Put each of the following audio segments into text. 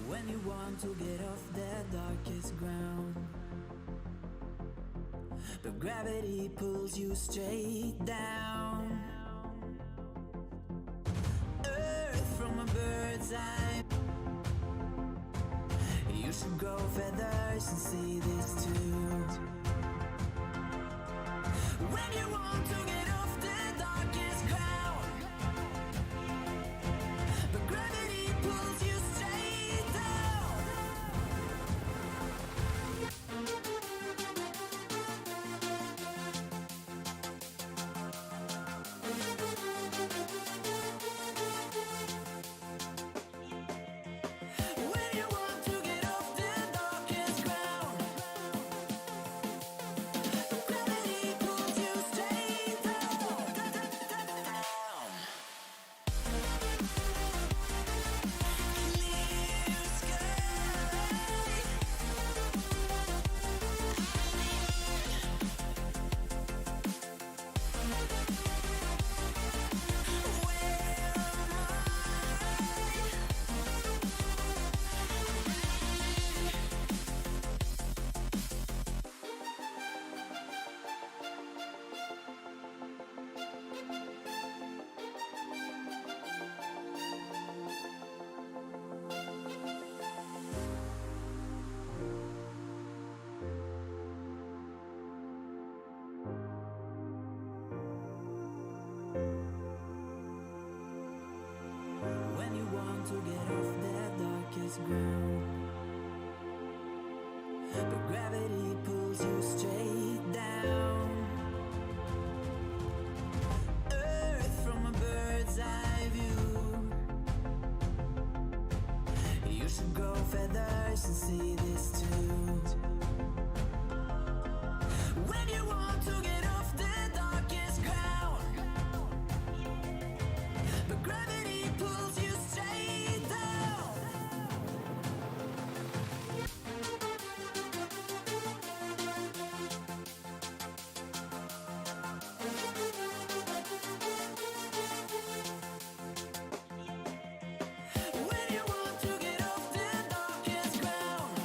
When you want to get off the darkest ground, but gravity pulls you straight down. eye. You should grow feathers and see this too. When you want to get off the darkest ground, but gravity pulls you straight down. When you want to get off the darkest ground, but gravity pulls you straight down. Clear sky. When you want to get off the darkest ground, but gravity pulls you straight down. Earth from a bird's eye view. You should grow feathers and see this too. When you want to get off the darkest ground, but gravity pulls you straight down. When you want to get off the darkest ground,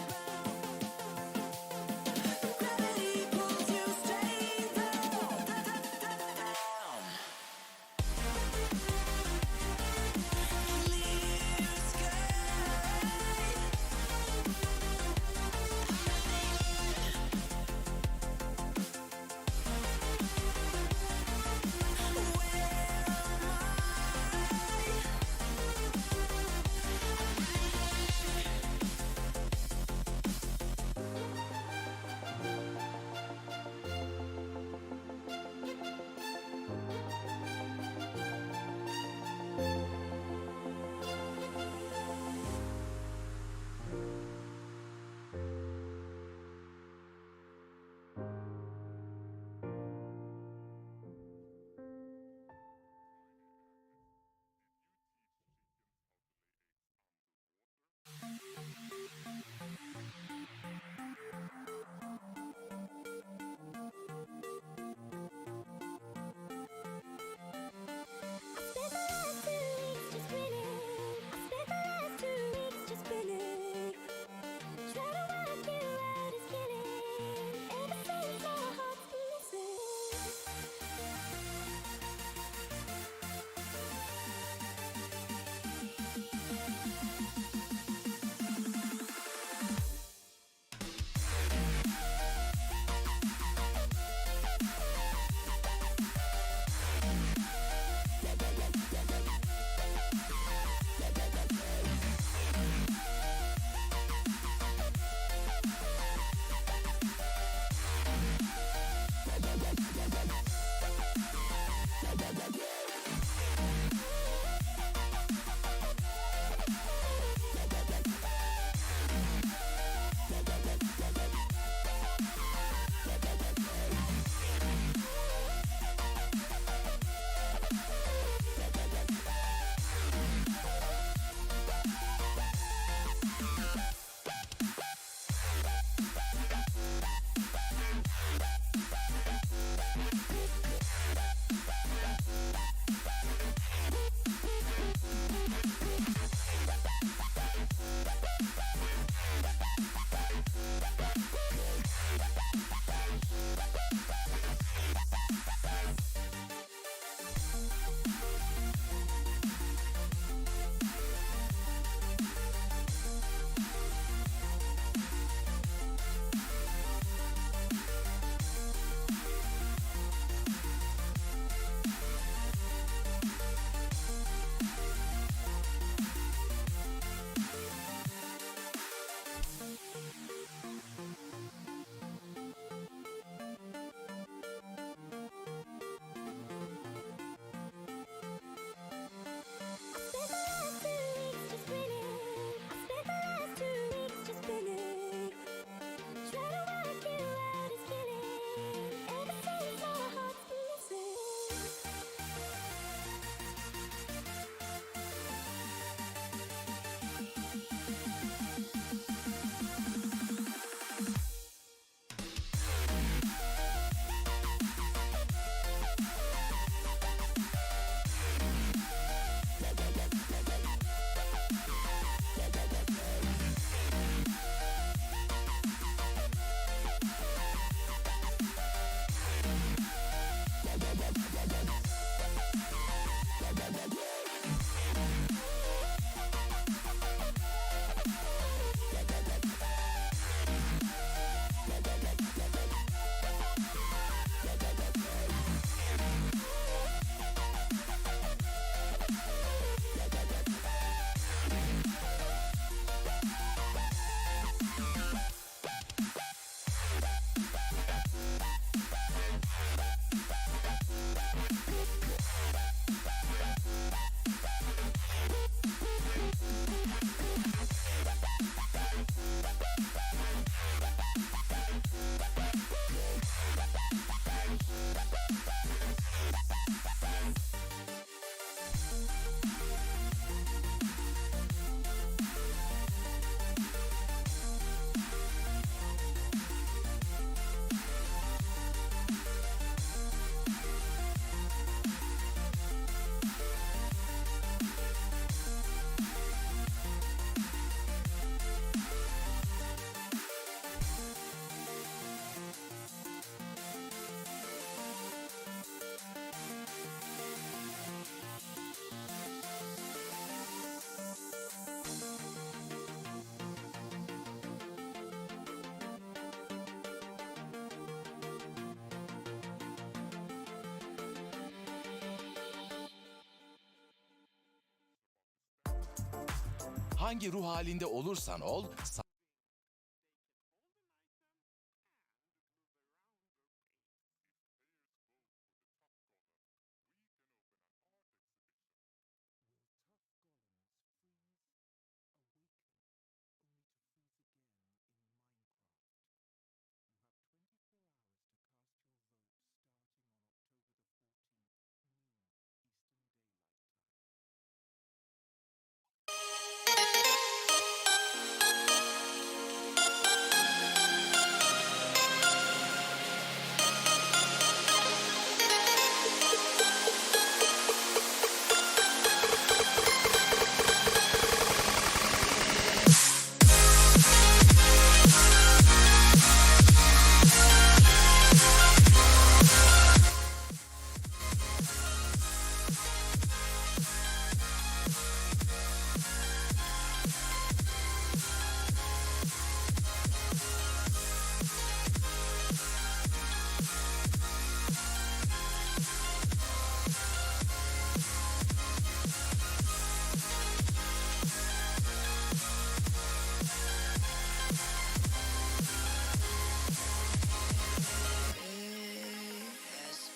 Hangi ruh halinde olursan ol, as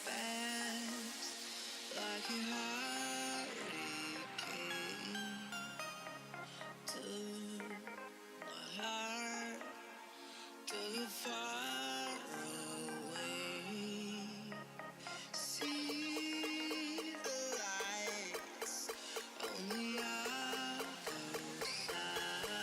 fast like a hurricane to my heart, to the far away. See the lights on the other side.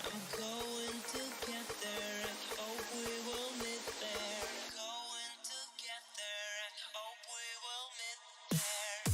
I'm going to get there and hope we will meet there. Going to get there and hope we will meet there.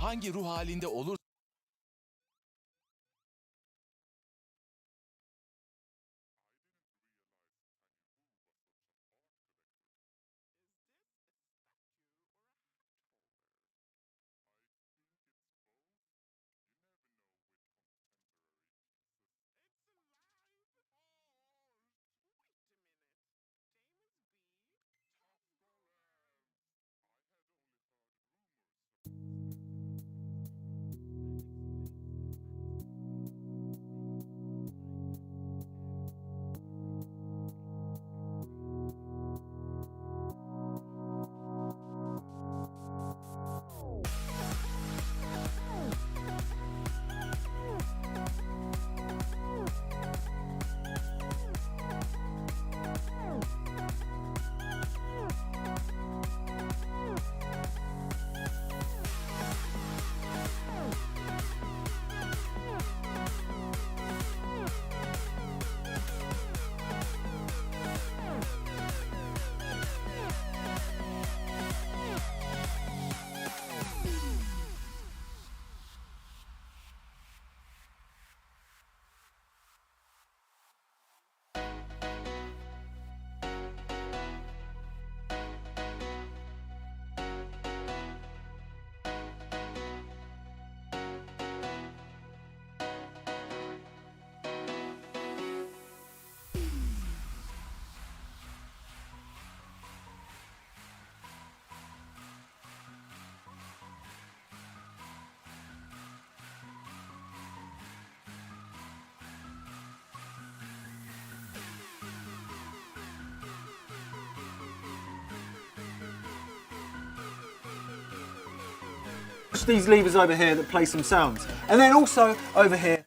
Hangi ruh halinde olur these levers over here that play some sounds. And then also over here.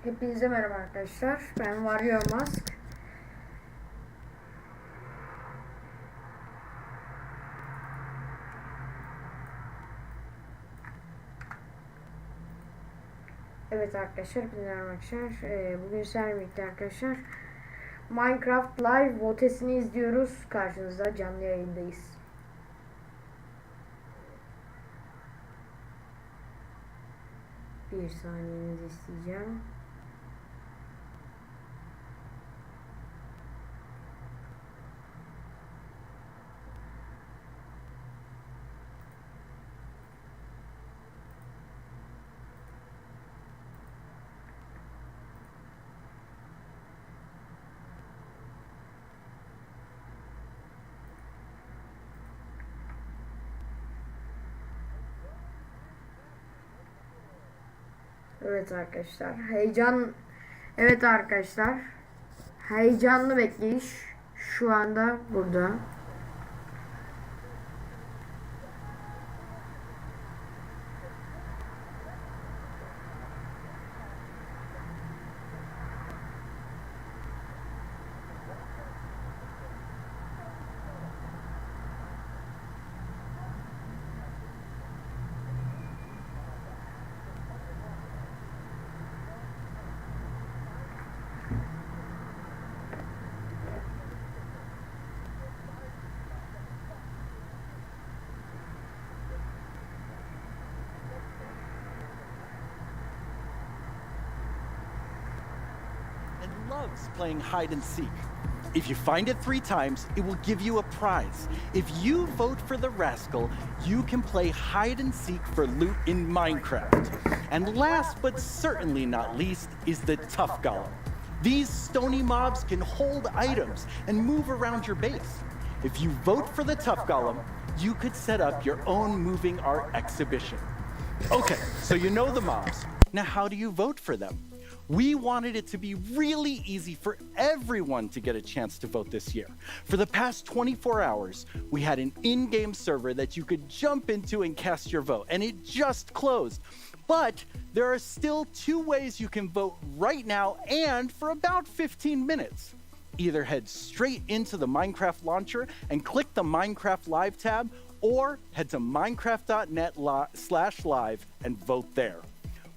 Hepinize merhaba arkadaşlar. Ben Warrior Mask. Evet arkadaşlar, hepinize merhaba arkadaşlar. Bugün sizlerle birlikte arkadaşlar Minecraft Live votesini izliyoruz. Karşınızda canlı yayındayız. Bir saniyenizi isteyeceğim. Evet arkadaşlar, evet arkadaşlar, heyecanlı bekleyiş şu anda burada. And loves playing hide and seek. If you find it 3 times, it will give you a prize. If you vote for the rascal, you can play hide and seek for loot in Minecraft. And last but certainly not least is the tough golem. These stony mobs can hold items and move around your base. If you vote for the tough golem, you could set up your own moving art exhibition. Okay, so you know the mobs. Now how do you vote for them? We wanted it to be really easy for everyone to get a chance to vote this year. For the past 24 hours, we had an in-game server that you could jump into and cast your vote, and it just closed. But there are still 2 ways you can vote right now and for about 15 minutes. Either head straight into the Minecraft launcher and click the Minecraft Live tab, or head to minecraft.net/live and vote there.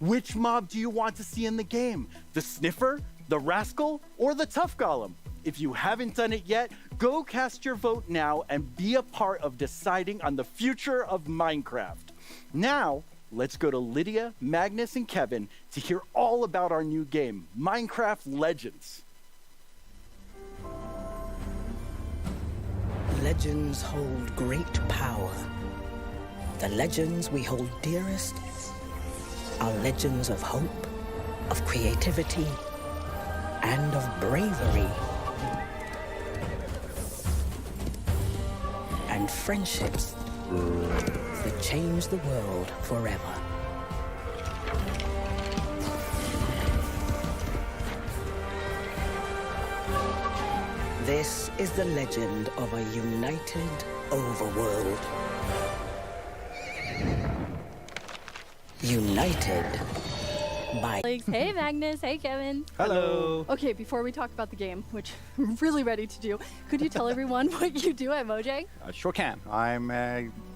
Which mob do you want to see in the game? The Sniffer, the Rascal, or the Tough Golem? If you haven't done it yet, go cast your vote now and be a part of deciding on the future of Minecraft. Now, let's go to Lydia, Magnus, and Kevin to hear all about our new game, Minecraft Legends. Legends hold great power. The legends we hold dearest are legends of hope, of creativity, and of bravery. And friendships that change the world forever. This is the legend of a united overworld. United by... Hey Magnus, hey Kevin. Hello. Okay, before we talk about the game, which I'm really ready to do, could you tell everyone what you do at Mojang? Sure can. I'm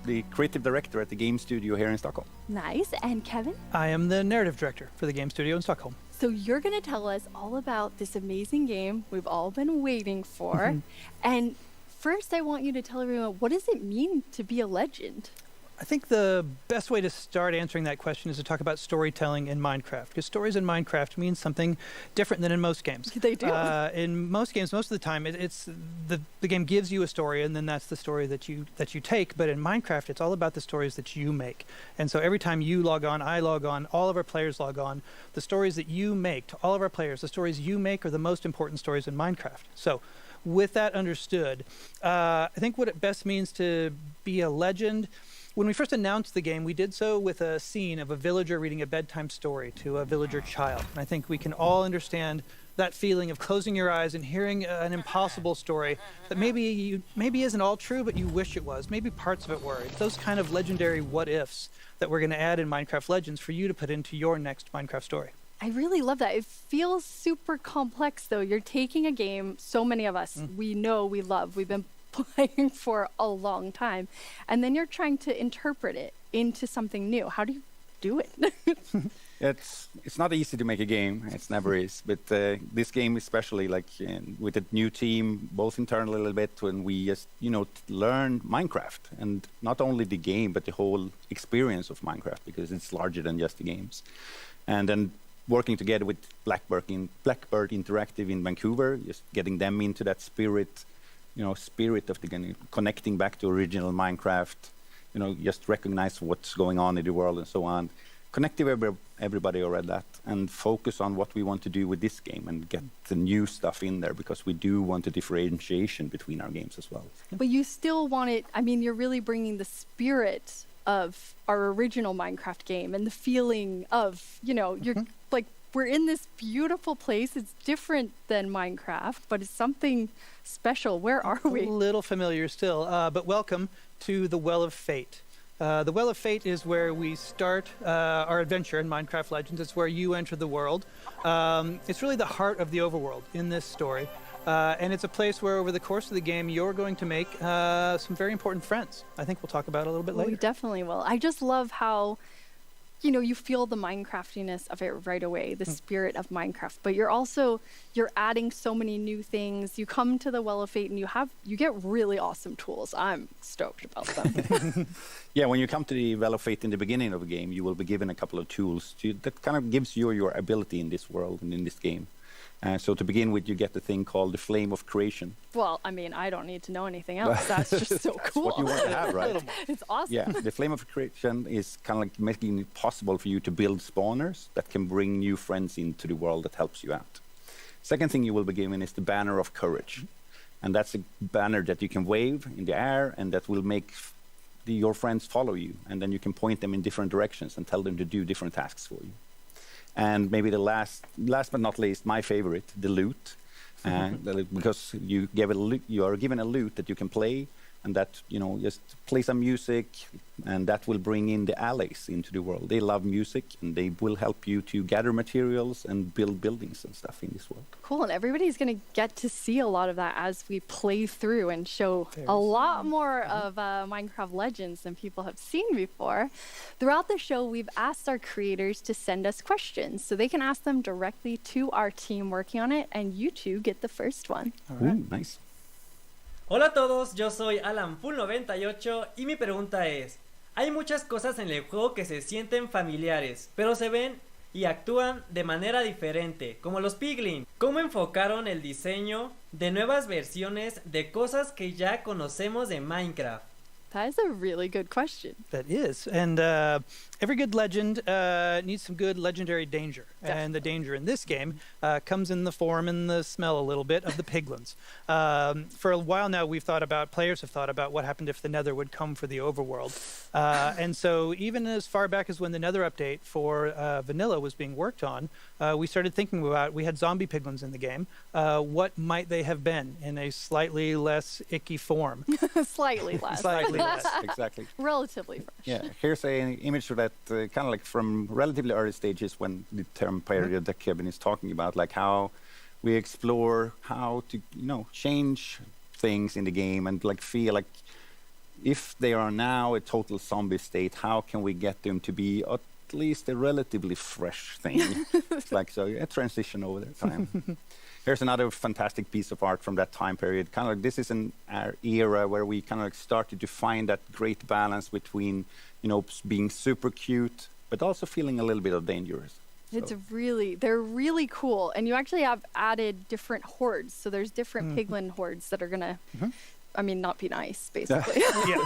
the creative director at the game studio here in Stockholm. Nice. And Kevin? I am the narrative director for the game studio in Stockholm. So you're going to tell us all about this amazing game we've all been waiting for. And first I want you to tell everyone, what does it mean to be a legend? I think the best way to start answering that question is to talk about storytelling in Minecraft, because stories in Minecraft mean something different than in most games. They do. In most games, most of the time, it's the game gives you a story, and then that's the story that you take. But in Minecraft, it's all about the stories that you make. And so every time you log on, I log on, all of our players log on. The stories that you make to all of our players, the stories you make are the most important stories in Minecraft. So with that understood, I think what it best means to be a legend. When we first announced the game, we did so with a scene of a villager reading a bedtime story to a villager child. And I think we can all understand that feeling of closing your eyes and hearing an impossible story that maybe isn't all true, but you wish it was. Maybe parts of it were. It's those kind of legendary what-ifs that we're going to add in Minecraft Legends for you to put into your next Minecraft story. I really love that. It feels super complex, though. You're taking a game so many of us we know we love. We've been playing for a long time, and then you're trying to interpret it into something new. How do you do it? It's not easy to make a game. It never is. But this game, especially, like with a new team, both internally a little bit, when we just learn Minecraft, and not only the game but the whole experience of Minecraft, because it's larger than just the games. And then working together with Blackbird Interactive in Vancouver, just getting them into that spirit of the connecting back to original Minecraft, just recognize what's going on in the world and so on. Connect everybody around that and focus on what we want to do with this game and get the new stuff in there, because we do want a differentiation between our games as well. But you still want it. I mean, you're really bringing the spirit of our original Minecraft game and the feeling of, you're like, we're in this beautiful place. It's different than Minecraft, but it's something special. Where are we? A little familiar still, but welcome to the Well of Fate. The Well of Fate is where we start our adventure in Minecraft Legends. It's where you enter the world. It's really the heart of the overworld in this story. And it's a place where over the course of the game, you're going to make some very important friends. I think we'll talk about it a little bit later. We definitely will. I just love how, you feel the Minecraftiness of it right away, the spirit of Minecraft. But you're adding so many new things. You come to the Well of Fate and you get really awesome tools. I'm stoked about them. Yeah, when you come to the Well of Fate in the beginning of the game, you will be given a couple of tools that kind of gives you your ability in this world and in this game. So to begin with, you get the thing called the Flame of Creation. Well, I mean, I don't need to know anything else. That's just so cool. That's what you want to have, right? It's awesome. Yeah, the Flame of Creation is kind of like making it possible for you to build spawners that can bring new friends into the world that helps you out. Second thing you will be given is the Banner of Courage. And that's a banner that you can wave in the air, and that will make your friends follow you. And then you can point them in different directions and tell them to do different tasks for you. And maybe the last but not least, my favorite, the loot, because you are given a loot that you can play, and that just play some music, and that will bring in the allies into the world. They love music, and they will help you to gather materials and build buildings and stuff in this world. Cool, and everybody's going to get to see a lot of that as we play through and show a lot more of Minecraft Legends than people have seen before. Throughout the show, we've asked our creators to send us questions, so they can ask them directly to our team working on it, and you two get the first one. All right. Ooh, nice. Hola a todos, yo soy AlanFull98 y mi pregunta es: hay muchas cosas en el juego que se sienten familiares, pero se ven y actúan de manera diferente, como los Piglin. ¿Cómo enfocaron el diseño de nuevas versiones de cosas que ya conocemos de Minecraft? That is a really good question. That is. And every good legend needs some good legendary danger. Definitely. And the danger in this game comes in the form and the smell a little bit of the piglins. For a while now, players have thought about what happened if the Nether would come for the overworld. And so even as far back as when the Nether update for Vanilla was being worked on, we started thinking about, we had zombie piglins in the game. What might they have been in a slightly less icky form? Slightly less. Slightly less. Exactly. Relatively fresh. Yeah, here's an image of that kind of like from relatively early stages, when the term period that Kevin is talking about, like how we explore how to change things in the game, and like feel like if they are now a total zombie state, how can we get them to be at least a relatively fresh thing? It's like, so a transition over the time. Here's another fantastic piece of art from that time period. Kind of like, this is an era where we kind of like started to find that great balance between, being super cute, but also feeling a little bit of dangerous. They're really cool. And you actually have added different hordes. So there's different piglin hordes that are going to, not be nice, basically. Yeah,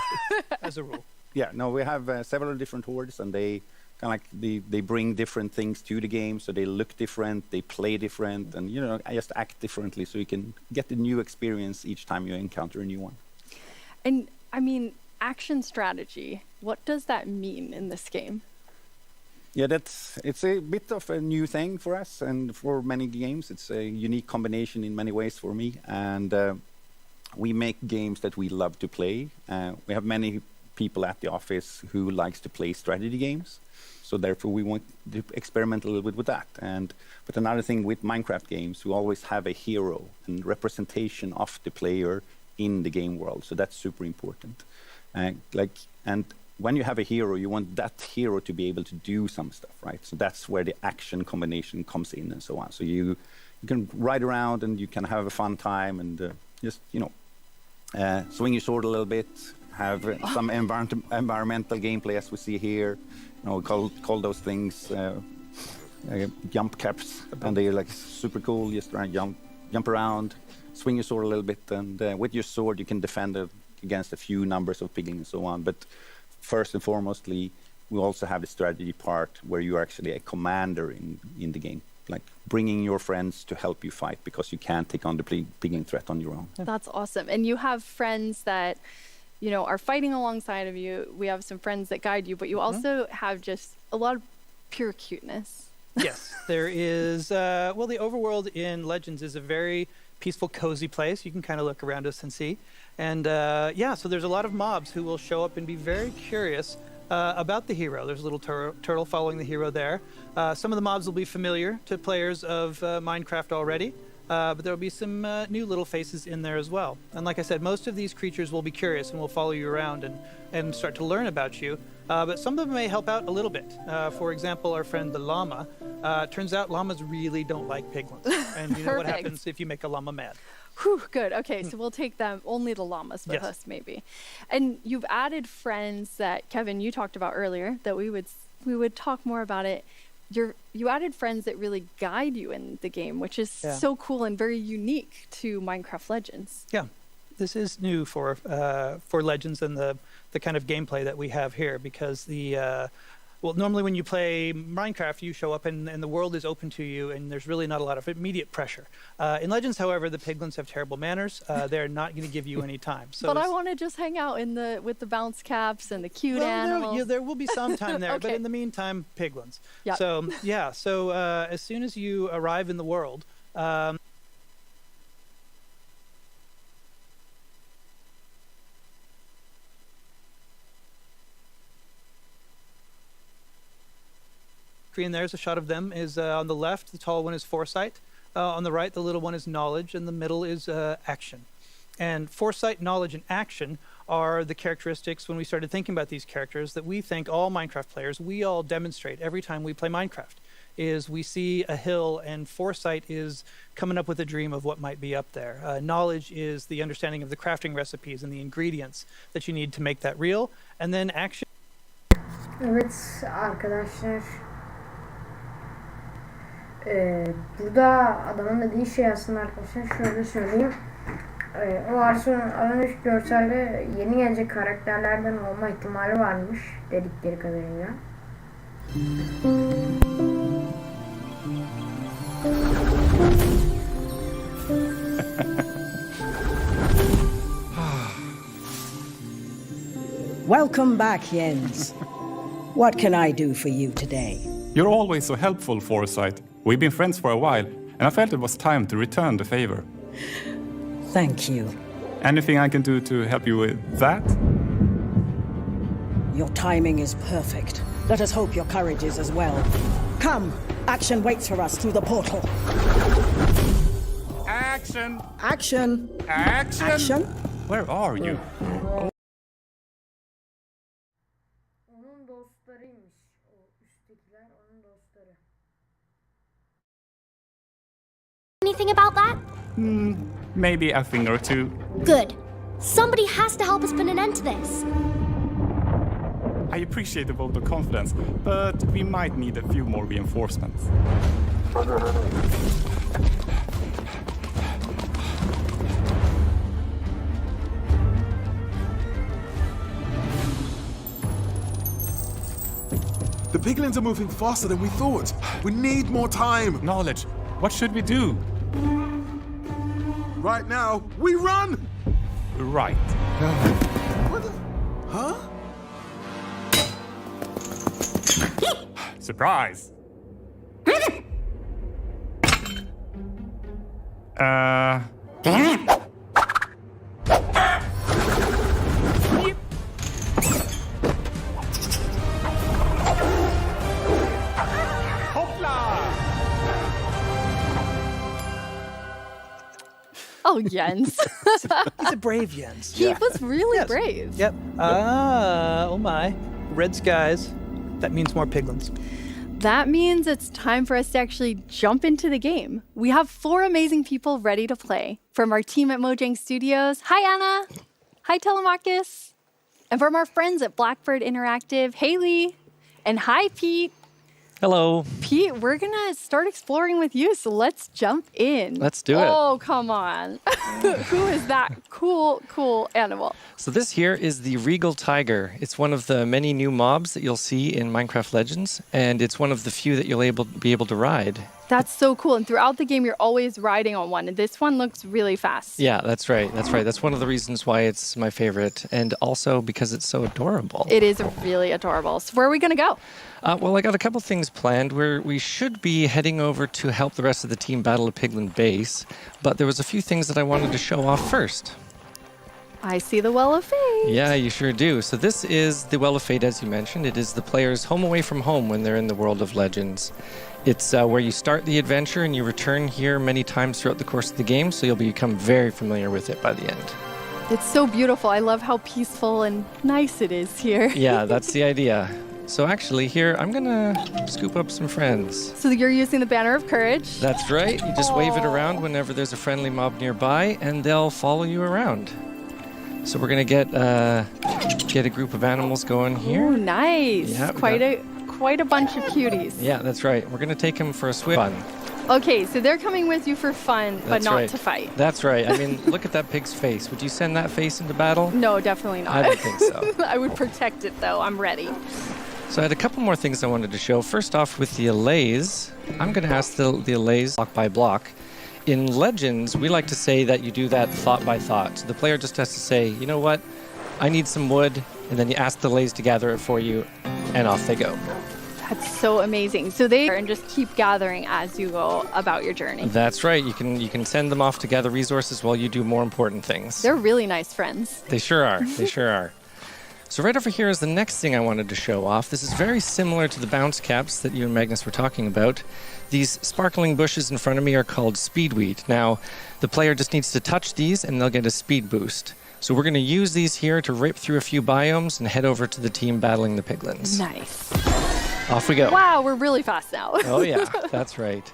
as a rule. Yeah, no, we have several different hordes, and they kind of like they bring different things to the game, so they look different, they play different, and just act differently, so you can get a new experience each time you encounter a new one. And action strategy, what does that mean in this game? Yeah, it's a bit of a new thing for us, and for many games. It's a unique combination in many ways for me, and we make games that we love to play. We have many people at the office who likes to play strategy games. So therefore, we want to experiment a little bit with that. But another thing with Minecraft games, we always have a hero and representation of the player in the game world. So that's super important. And when you have a hero, you want that hero to be able to do some stuff, right? So that's where the action combination comes in and so on. So you can ride around and you can have a fun time and just, swing your sword a little bit, have some environmental gameplay as we see here. We call those things jump caps, and they're like super cool. Just jump around, swing your sword a little bit, and with your sword you can defend against a few numbers of piglins and so on. But first and foremostly, we also have the strategy part where you're actually a commander in the game, like bringing your friends to help you fight because you can't take on the piglin threat on your own. That's awesome. And you have friends that are fighting alongside of you. We have some friends that guide you, but you also have just a lot of pure cuteness. Yes, there is. The overworld in Legends is a very peaceful, cozy place. You can kind of look around us and see. And so there's a lot of mobs who will show up and be very curious about the hero. There's a little turtle following the hero there. Some of the mobs will be familiar to players of Minecraft already. But there will be some new little faces in there as well. And like I said, most of these creatures will be curious and will follow you around and start to learn about you. But some of them may help out a little bit. For example, our friend the llama. Turns out llamas really don't like piglins. And you know what happens if you make a llama mad. Whew, good. Okay, so we'll take them, only the llamas with us maybe. And you've added friends that, Kevin, you talked about earlier, that we would talk more about it. You added friends that really guide you in the game, which is so cool and very unique to Minecraft Legends. Yeah, this is new for Legends and the kind of gameplay that we have here, because normally when you play Minecraft, you show up and the world is open to you, and there's really not a lot of immediate pressure. In Legends, however, the piglins have terrible manners. They're not going to give you any time. So but I want to just hang out with the bounce caps and the cute animals. There will be some time there, Okay. but in the meantime, piglins. Yep. So as soon as you arrive in the world, and there's a shot of them. Is on the left, the tall one is foresight. On the right, the little one is knowledge, and the middle is action. And foresight, knowledge, and action are the characteristics, when we started thinking about these characters, that we think all Minecraft players, we all demonstrate every time we play Minecraft, is we see a hill, and foresight is coming up with a dream of what might be up there. Knowledge is the understanding of the crafting recipes and the ingredients that you need to make that real. And then action. Evet arkadaşlar. Burada adamın dediği şey aslında arkadaşlar şöyle söyleyeyim. O aranış görselde yeni gelecek karakterlerden olma ihtimali varmış dedikleri kadarıyla. Welcome back, Jens. What can I do for you today? You're always so helpful, Foresight. We've been friends for a while, and I felt it was time to return the favor. Thank you. Anything I can do to help you with that? Your timing is perfect. Let us hope your courage is as well. Come, action waits for us through the portal. Action! Action! Action! Action! Where are you? Onun dostlarıymış. O üsttekiler onun dostları. Anything about that? Maybe a thing or two. Good. Somebody has to help us put an end to this. I appreciate the vote of confidence, but we might need a few more reinforcements. The piglins are moving faster than we thought. We need more time. Knowledge. What should we do? Right now, we run! Right. What? Huh? Surprise! Oh, Jens. He's a brave Jens. He was really brave. Yep. Ah, oh my. Red skies. That means more piglins. That means it's time for us to actually jump into the game. We have 4 amazing people ready to play. From our team at Mojang Studios, hi Anna. Hi Telemachus. And from our friends at Blackbird Interactive, Haley. And hi Pete. Hello. Pete, we're gonna start exploring with you, so let's jump in. Let's do it. Oh, come on. Who is that cool animal? So this here is the Regal Tiger. It's one of the many new mobs that you'll see in Minecraft Legends, and it's one of the few that you'll be able to ride. That's so cool. And throughout the game, you're always riding on one. And this one looks really fast. Yeah, that's right. That's one of the reasons why it's my favorite, and also because it's so adorable. It is really adorable. So where are we going to go? Well, I got a couple things planned where we should be heading over to help the rest of the team battle a piglin base, but there was a few things that I wanted to show off first. I see the Well of Fate. Yeah, you sure do. So this is the Well of Fate, as you mentioned. It is the player's home away from home when they're in the world of Legends. It's where you start the adventure and you return here many times throughout the course of the game, so you'll become very familiar with it by the end. It's so beautiful. I love how peaceful and nice it is here. Yeah, that's the idea. So actually here, I'm gonna scoop up some friends. So you're using the Banner of Courage? That's right. You just wave it around whenever there's a friendly mob nearby, and they'll follow you around. So we're gonna get a group of animals going here. Oh, nice. Yeah, quite a bunch of cuties. Yeah, that's right. We're gonna take them for a swim. Fun. Okay, so they're coming with you for fun, but not to fight. That's right. I mean, look at that pig's face. Would you send that face into battle? No, definitely not. I don't think so. I would protect it, though. I'm ready. So I had a couple more things I wanted to show. First off, with the allays, I'm going to ask the allays block by block. In Legends, we like to say that you do that thought by thought. So the player just has to say, you know what, I need some wood, and then you ask the allays to gather it for you, and off they go. That's so amazing. So they and just keep gathering as you go about your journey. That's right. You can send them off to gather resources while you do more important things. They're really nice friends. They sure are. They sure are. So right over here is the next thing I wanted to show off. This is very similar to the bounce caps that you and Magnus were talking about. These sparkling bushes in front of me are called speedweed. Now, the player just needs to touch these and they'll get a speed boost. So we're going to use these here to rip through a few biomes and head over to the team battling the piglins. Nice. Off we go. Wow, we're really fast now. Oh yeah, that's right.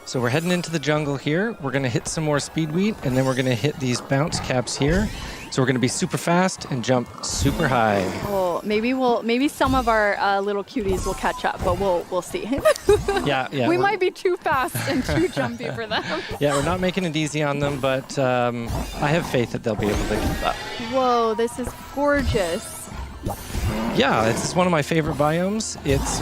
So we're heading into the jungle here. We're going to hit some more speedweed, and then we're going to hit these bounce caps here. So we're going to be super fast and jump super high. Oh, maybe some of our little cuties will catch up, but we'll see. Yeah. We might be too fast and too jumpy for them. Yeah, we're not making it easy on them, but I have faith that they'll be able to keep up. Whoa, this is gorgeous. Yeah, it's one of my favorite biomes. It's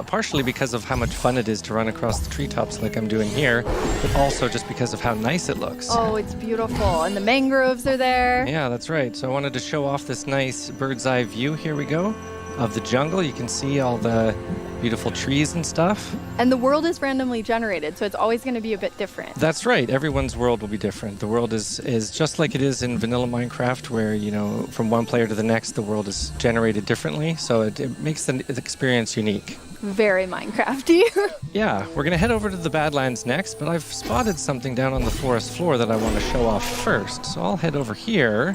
partially because of how much fun it is to run across the treetops like I'm doing here, but also just because of how nice it looks. Oh, it's beautiful. And the mangroves are there. Yeah, that's right. So I wanted to show off this nice bird's eye view. Here we go. Of the jungle. You can see all the beautiful trees and stuff. And the world is randomly generated, so it's always going to be a bit different. That's right. Everyone's world will be different. The world is just like it is in vanilla Minecraft, where, you know, from one player to the next, the world is generated differently. So it makes the experience unique. Very Minecrafty. Yeah, we're going to head over to the Badlands next, but I've spotted something down on the forest floor that I want to show off first. So I'll head over here.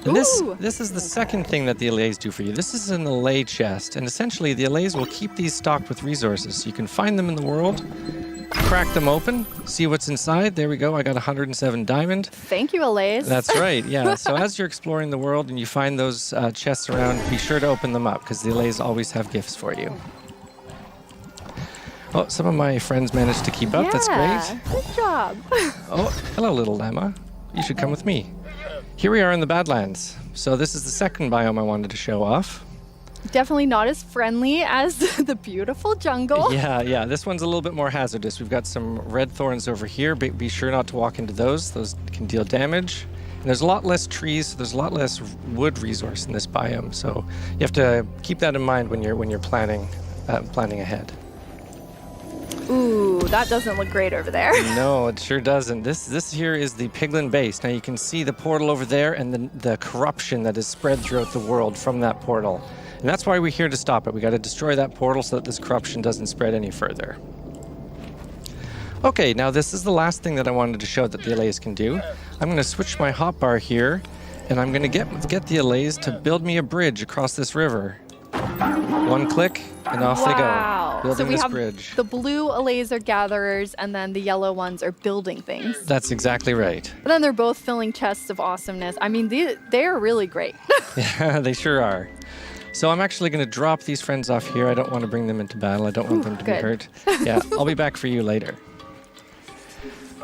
And this is the second thing that the allays do for you. This is an allay chest, and essentially the allays will keep these stocked with resources. So you can find them in the world, crack them open, see what's inside. There we go. I got 107 diamond. Thank you, allays. That's right, yeah. So as you're exploring the world and you find those chests around, be sure to open them up, because the allays always have gifts for you. Oh, some of my friends managed to keep up. Yeah, that's great. Good job. Oh, hello, little llama. You should come with me. Here we are in the Badlands. So this is the second biome I wanted to show off. Definitely not as friendly as the beautiful jungle. Yeah. This one's a little bit more hazardous. We've got some red thorns over here. Be sure not to walk into those. Those can deal damage. And there's a lot less trees, so there's a lot less wood resource in this biome. So you have to keep that in mind when you're planning ahead. Ooh, that doesn't look great over there. No, it sure doesn't. This here is the piglin base. Now you can see the portal over there and the corruption that is spread throughout the world from that portal. And that's why we're here to stop it. We got to destroy that portal so that this corruption doesn't spread any further. Okay, now this is the last thing that I wanted to show that the allays can do. I'm going to switch my hotbar here, and I'm going to get the allays to build me a bridge across this river. One click, and off they go. Building So we this have bridge. the blue allays are gatherers, and then the yellow ones are building things. That's exactly right. But then they're both filling chests of awesomeness. I mean, they're really great. Yeah, they sure are. So I'm actually going to drop these friends off here. I don't want to bring them into battle. I don't want them to be hurt. Yeah, I'll be back for you later.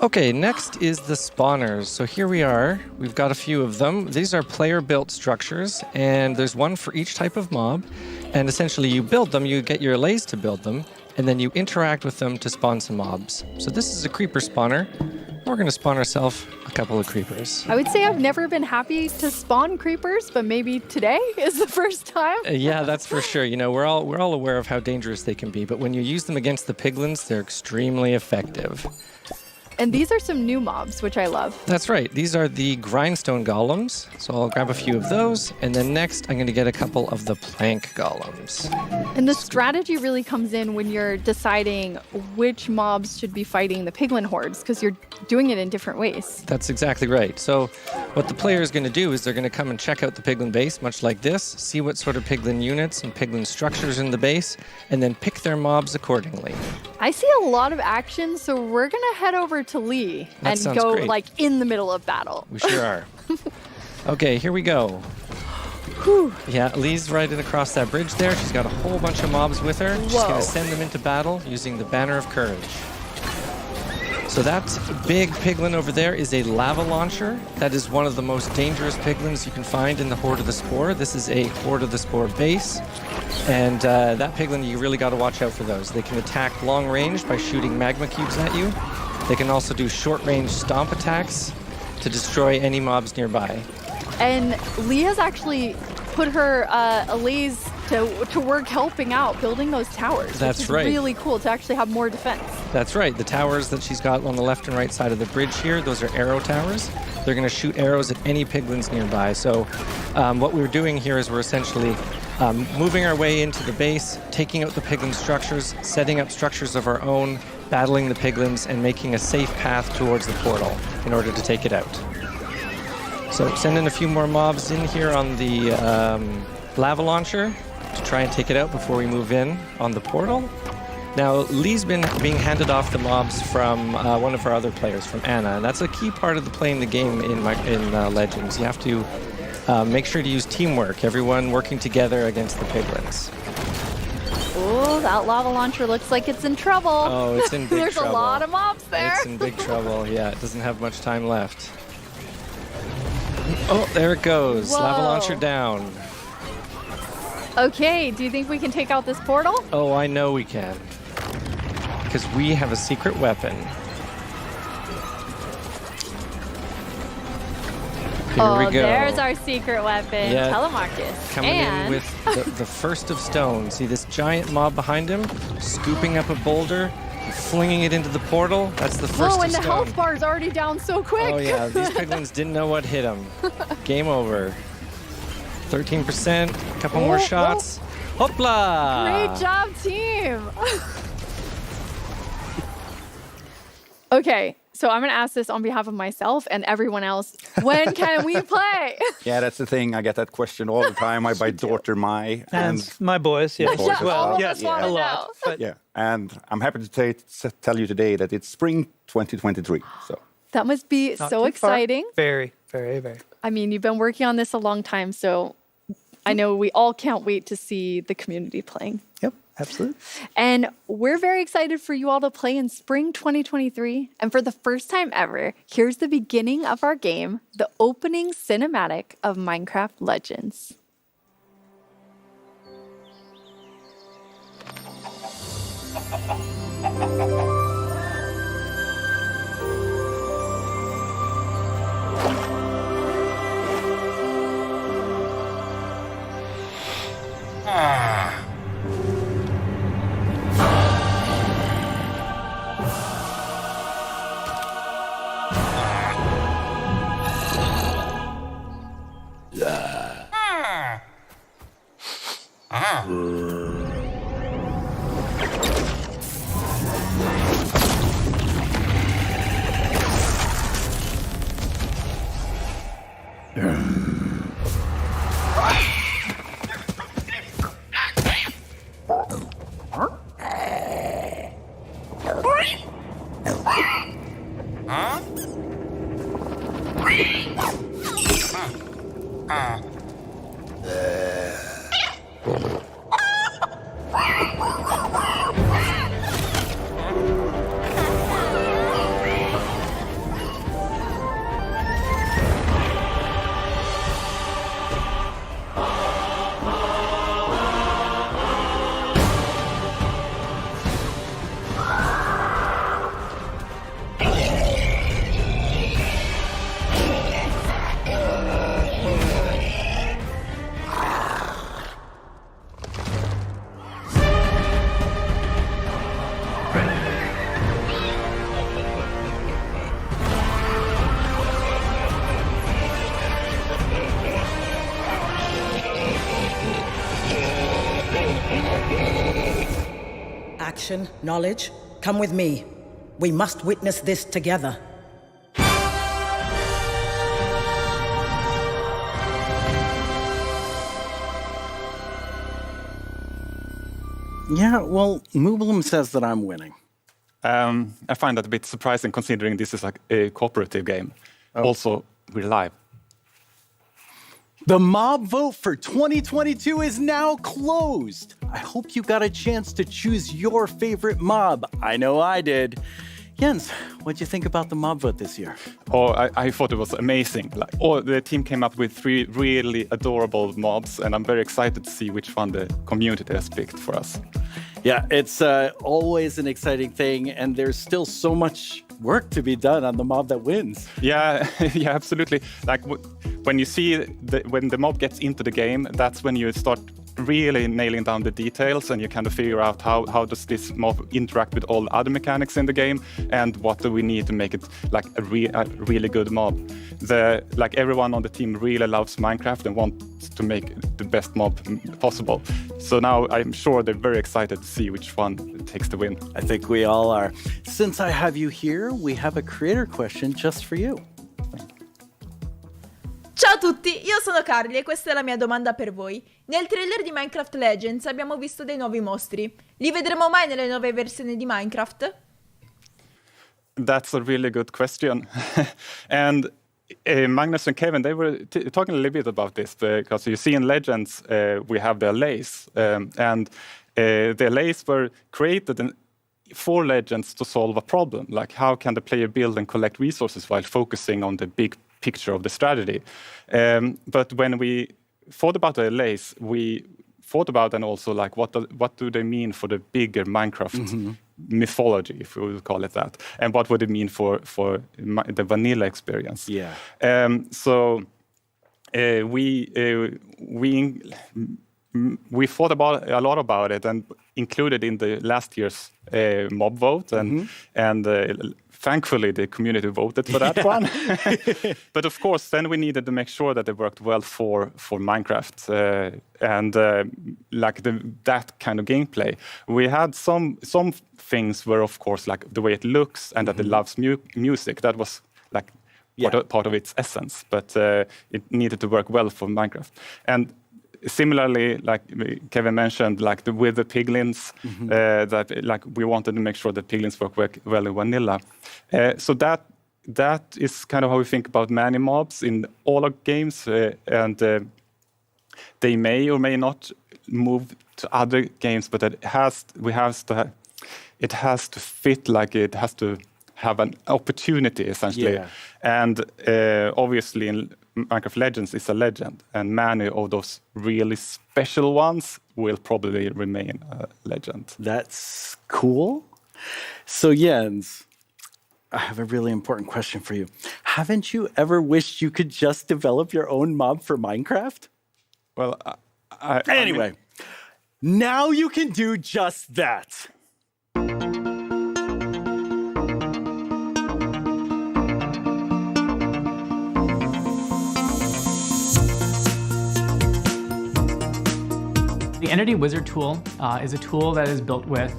Okay, next is the spawners. So here we are. We've got a few of them. These are player-built structures, and there's one for each type of mob. And essentially, you build them, you get your allays to build them, and then you interact with them to spawn some mobs. So this is a creeper spawner. We're going to spawn ourselves a couple of creepers. I would say I've never been happy to spawn creepers, but maybe today is the first time. Yeah, that's for sure. You know, we're all aware of how dangerous they can be, but when you use them against the piglins, they're extremely effective. And these are some new mobs, which I love. That's right. These are the grindstone golems. So I'll grab a few of those. And then next, I'm going to get a couple of the plank golems. And the strategy really comes in when you're deciding which mobs should be fighting the piglin hordes, because you're doing it in different ways. That's exactly right. So what the player is going to do is they're going to come and check out the piglin base, much like this, see what sort of piglin units and piglin structures in the base, and then pick their mobs accordingly. I see a lot of action, so we're going to head over to Lee and go great. like in the middle of battle. We sure are. Okay, here we go. Whew. Yeah, Lee's riding across that bridge there. She's got a whole bunch of mobs with her. She's going to send them into battle using the Banner of Courage. So that big piglin over there is a lava launcher. That is one of the most dangerous piglins you can find in the Horde of the Spore. This is a Horde of the Spore base. And that piglin, you really got to watch out for those. They can attack long range by shooting magma cubes at you. They can also do short range stomp attacks to destroy any mobs nearby. And Lee has actually put her allays to work helping out building those towers. That's which is right. Really cool to actually have more defense. That's right. The towers that she's got on the left and right side of the bridge here, those are arrow towers. They're going to shoot arrows at any piglins nearby. So what we're doing here is we're essentially moving our way into the base, taking out the piglin structures, setting up structures of our own, battling the piglins, and making a safe path towards the portal in order to take it out. So sending a few more mobs in here on the lava launcher to try and take it out before we move in on the portal. Now, Lee's been being handed off the mobs from one of our other players, from Anna, and that's a key part of playing the game in Legends. You have to make sure to use teamwork, everyone working together against the piglins. Oh, that lava launcher looks like it's in trouble. Oh, it's in big There's trouble. a lot of mobs there. It's in big trouble, yeah. It doesn't have much time left. Oh, there it goes. Whoa. Lava launcher down. Okay, do you think we can take out this portal? Oh, I know we can. Because we have a secret weapon. Here we go. There's our secret weapon, Yeah. Telemarcus. Coming in with the first of stone. See this giant mob behind him? Scooping up a boulder, flinging it into the portal. That's the first Whoa, of and the stone. health bar is already down so quick. Oh yeah, these piglins didn't know what hit them. Game over. 13%, a couple more shots. Hopla! Great job, team. Okay, so I'm going to ask this on behalf of myself and everyone else. When can we play? Yeah, that's the thing. I get that question all the time. My daughter, Mai, And my boys, yeah. boys as well. Yes, wanna a lot. But Yeah, and I'm happy to tell you today that it's spring 2023. So That must be not so too far. exciting. Very, very, very. I mean, you've been working on this a long time, so I know we all can't wait to see the community playing. Yep, absolutely. And we're very excited for you all to play in spring 2023. And for the first time ever, here's the beginning of our game, the opening cinematic of Minecraft Legends. action, knowledge. Come with me. We must witness this together. Yeah, well, Mooblum says that I'm winning. I find that a bit surprising considering this is like a cooperative game. Also, we're live. The mob vote for 2022 is now closed. I hope you got a chance to choose your favorite mob. I know I did. Jens, what'd you think about the mob vote this year? I thought it was amazing. The team came up with 3 really adorable mobs, and I'm very excited to see which one the community has picked for us. Yeah, it's always an exciting thing, and there's still so much work to be done on the mob that wins. Yeah, yeah, absolutely. Like when you see when the mob gets into the game, that's when you start really nailing down the details, and you kind of figure out how does this mob interact with all other mechanics in the game, and what do we need to make it like a really good mob. Everyone on the team really loves Minecraft and wants to make the best mob possible. So now I'm sure they're very excited to see which one takes the win. I think we all are. Since I have you here, we have a creator question just for you. Ciao a tutti, io sono Carly e questa è la mia domanda per voi. Nel trailer di Minecraft Legends abbiamo visto dei nuovi mostri. Li vedremo mai nelle nuove versioni di Minecraft? That's a really good question. And Magnus and Kevin, they were talking a little bit about this, because you see in Legends we have the allays, and the allays were created for Legends to solve a problem, like how can the player build and collect resources while focusing on the big picture of the strategy. But when we thought about the allays, we thought about and also like what do they mean for the bigger Minecraft mythology, if we would call it that, and what would it mean for the vanilla experience. Yeah. So we thought about a lot about it and included in the last year's mob vote, and thankfully the community voted for that one. But of course, then we needed to make sure that it worked well for Minecraft and that kind of gameplay. We had some things were of course like the way it looks and that it loves music. That was like part of its essence, but it needed to work well for Minecraft. And similarly, like Kevin mentioned, like with the piglins, that like we wanted to make sure that piglins work well in vanilla. So that is kind of how we think about many mobs in all our games, and they may or may not move to other games, but it has to fit, like it has to have an opportunity essentially. Yeah. And obviously in Minecraft Legends is a legend, and many of those really special ones will probably remain a legend. That's cool. So Jens, I have a really important question for you. Haven't you ever wished you could just develop your own mob for Minecraft? Well, anyway, now you can do just that. The Entity Wizard tool is a tool that is built with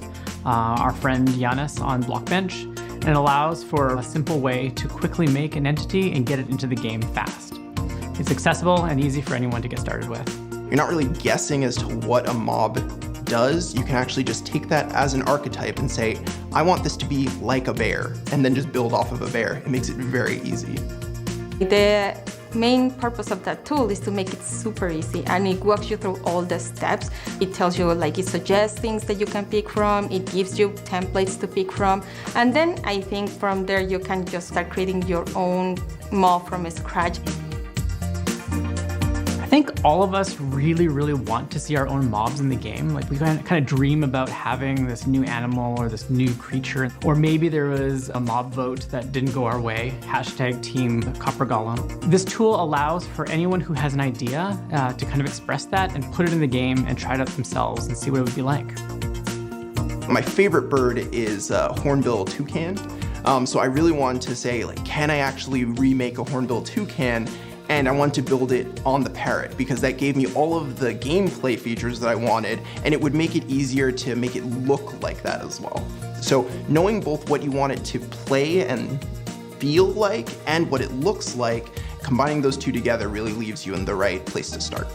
our friend Giannis on Blockbench, and it allows for a simple way to quickly make an entity and get it into the game fast. It's accessible and easy for anyone to get started with. You're not really guessing as to what a mob does. You can actually just take that as an archetype and say, I want this to be like a bear, and then just build off of a bear. It makes it very easy. The main purpose of that tool is to make it super easy, and it walks you through all the steps. It tells you, like, it suggests things that you can pick from, it gives you templates to pick from, and then I think from there you can just start creating your own mob from scratch. I think all of us really, really want to see our own mobs in the game. Like, we kind of dream about having this new animal or this new creature. Or maybe there was a mob vote that didn't go our way. Hashtag Team Copper Golem. This tool allows for anyone who has an idea to kind of express that and put it in the game and try it out themselves and see what it would be like. My favorite bird is hornbill toucan. So I really wanted to say, like, can I actually remake a hornbill toucan and I wanted to build it on the Parrot because that gave me all of the gameplay features that I wanted, and it would make it easier to make it look like that as well. So knowing both what you want it to play and feel like and what it looks like, combining those two together really leaves you in the right place to start.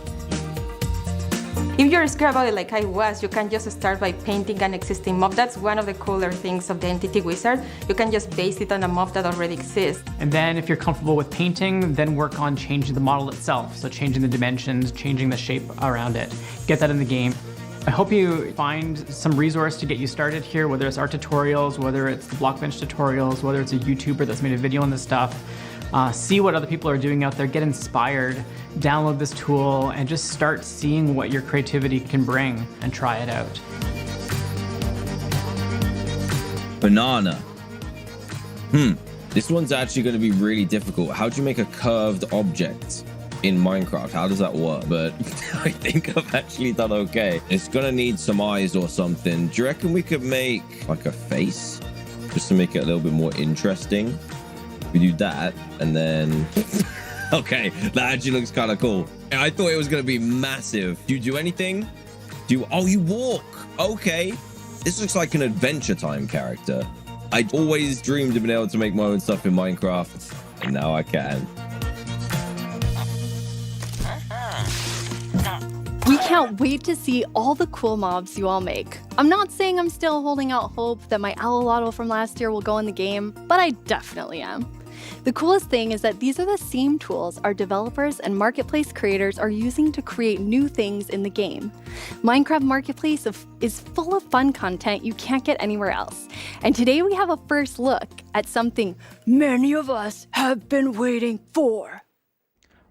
If you're scared about it like I was, you can just start by painting an existing mob. That's one of the cooler things of the Entity Wizard. You can just base it on a mob that already exists. And then if you're comfortable with painting, then work on changing the model itself. So changing the dimensions, changing the shape around it. Get that in the game. I hope you find some resource to get you started here, whether it's art tutorials, whether it's the Blockbench tutorials, whether it's a YouTuber that's made a video on this stuff. See what other people are doing out there, get inspired, download this tool, and just start seeing what your creativity can bring and try it out. Banana. This one's actually going to be really difficult. How do you make a curved object in Minecraft? How does that work? But I think I've actually done okay. It's going to need some eyes or something. Do you reckon we could make like a face just to make it a little bit more interesting? We do that, and then... Okay, that actually looks kind of cool. I thought it was going to be massive. Do you do anything? Oh, you walk. Okay. This looks like an Adventure Time character. I always dreamed of being able to make my own stuff in Minecraft, and now I can. We can't wait to see all the cool mobs you all make. I'm not saying I'm still holding out hope that my Alolotl from last year will go in the game, but I definitely am. The coolest thing is that these are the same tools our developers and marketplace creators are using to create new things in the game. Minecraft Marketplace is full of fun content you can't get anywhere else. And today we have a first look at something many of us have been waiting for.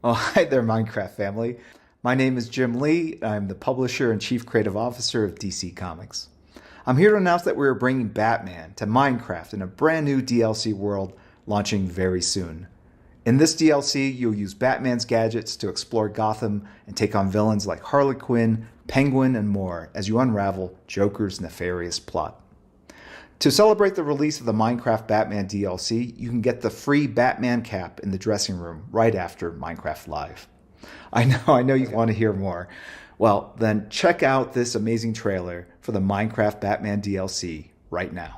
Oh, hi there, Minecraft family. My name is Jim Lee. I'm the publisher and chief creative officer of DC Comics. I'm here to announce that we're bringing Batman to Minecraft in a brand new DLC world launching very soon. In this DLC, you'll use Batman's gadgets to explore Gotham and take on villains like Harley Quinn, Penguin, and more as you unravel Joker's nefarious plot. To celebrate the release of the Minecraft Batman DLC, you can get the free Batman cap in the dressing room right after Minecraft Live. I know you want to hear more. Well, then check out this amazing trailer for the Minecraft Batman DLC right now.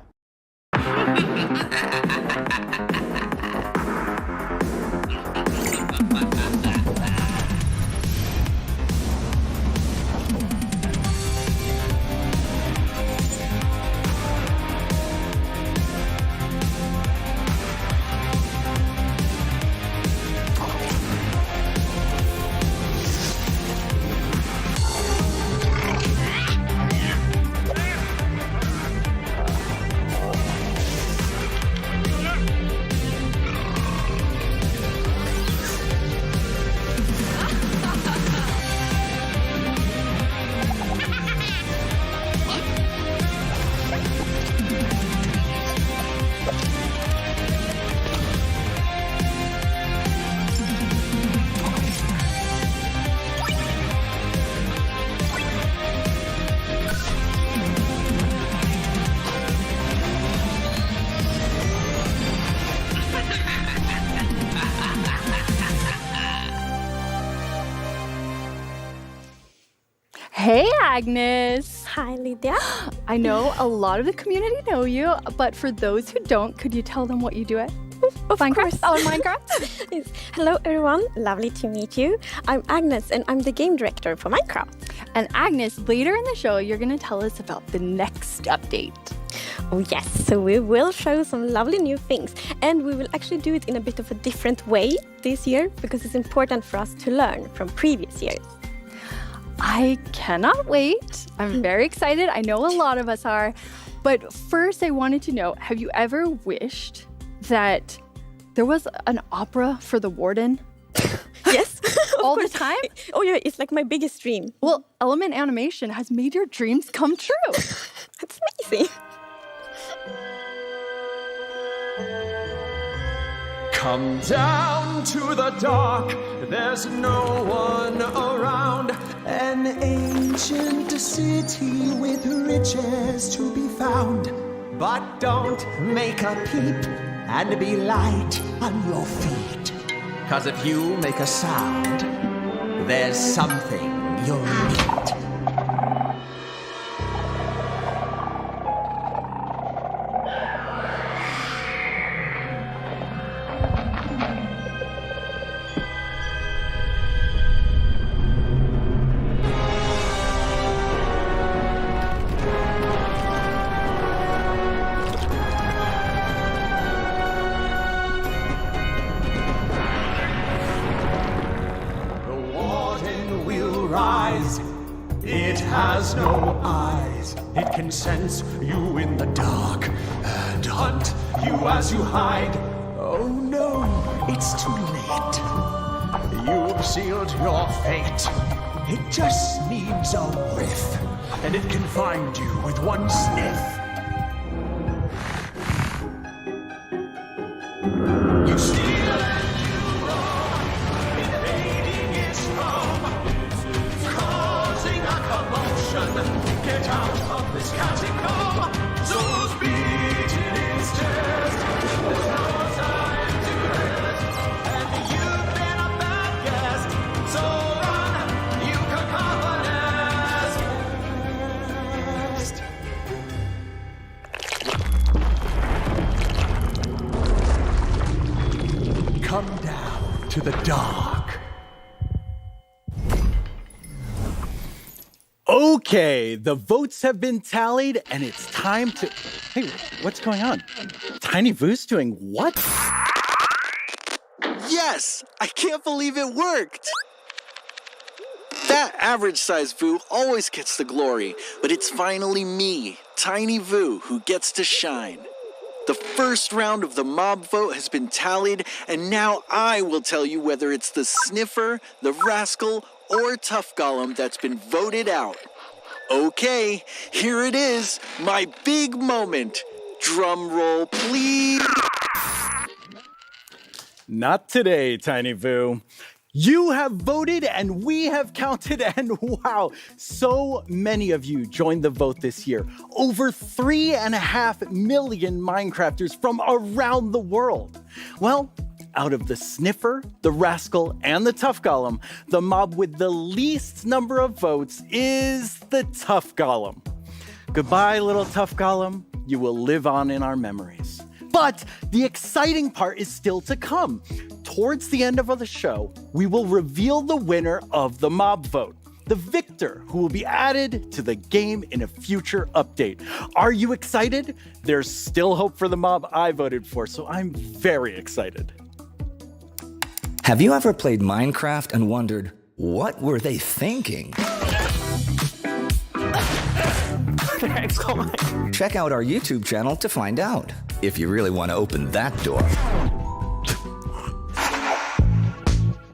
Hey, Agnes. Hi, Lydia. I know a lot of the community know you, but for those who don't, could you tell them what you do at Minecraft? Oh, Minecraft? Yes. Hello, everyone. Lovely to meet you. I'm Agnes, and I'm the game director for Minecraft. And Agnes, later in the show, you're going to tell us about the next update. Oh, yes. So we will show some lovely new things, and we will actually do it in a bit of a different way this year, because it's important for us to learn from previous years. I cannot wait. I'm very excited. I know a lot of us are. But first, I wanted to know, have you ever wished that there was an opera for the Warden? Yes. All the time? Oh, yeah. It's like my biggest dream. Well, Element Animation has made your dreams come true. That's amazing. Come down to the dark, there's no one around. An ancient city with riches to be found. But don't make a peep and be light on your feet. 'Cause if you make a sound, there's something you'll meet. It has no eyes. It can sense you in the dark and hunt you as you hide. Oh no, it's too late. You've sealed your fate. It just needs a whiff, and it can find you with one sniff. You steal and you roam, invading its home, causing a commotion. Get out of this catacomb. Souls beat in its chest. There's no time to rest, and you've been a bad guest. So run, you cacophonous. Come down to the dark. Okay, the votes have been tallied, and it's time to... Hey, what's going on? Tiny Vu's doing what? Yes! I can't believe it worked! That average-sized Vu always gets the glory, but it's finally me, Tiny Vu, who gets to shine. The first round of the mob vote has been tallied, and now I will tell you whether it's the Sniffer, the Rascal, or Tough Golem that's been voted out. Okay, here it is, my big moment. Drum roll, please. Not today, Tiny Vu. You have voted and we have counted, and wow, so many of you joined the vote this year. Over 3.5 million Minecrafters from around the world. Well, out of the Sniffer, the Rascal, and the Tough Golem, the mob with the least number of votes is the Tough Golem. Goodbye, little Tough Golem. You will live on in our memories. But the exciting part is still to come. Towards the end of the show, we will reveal the winner of the mob vote, the victor who will be added to the game in a future update. Are you excited? There's still hope for the mob I voted for, so I'm very excited. Have you ever played Minecraft and wondered, what were they thinking? Check out our YouTube channel to find out, if you really want to open that door.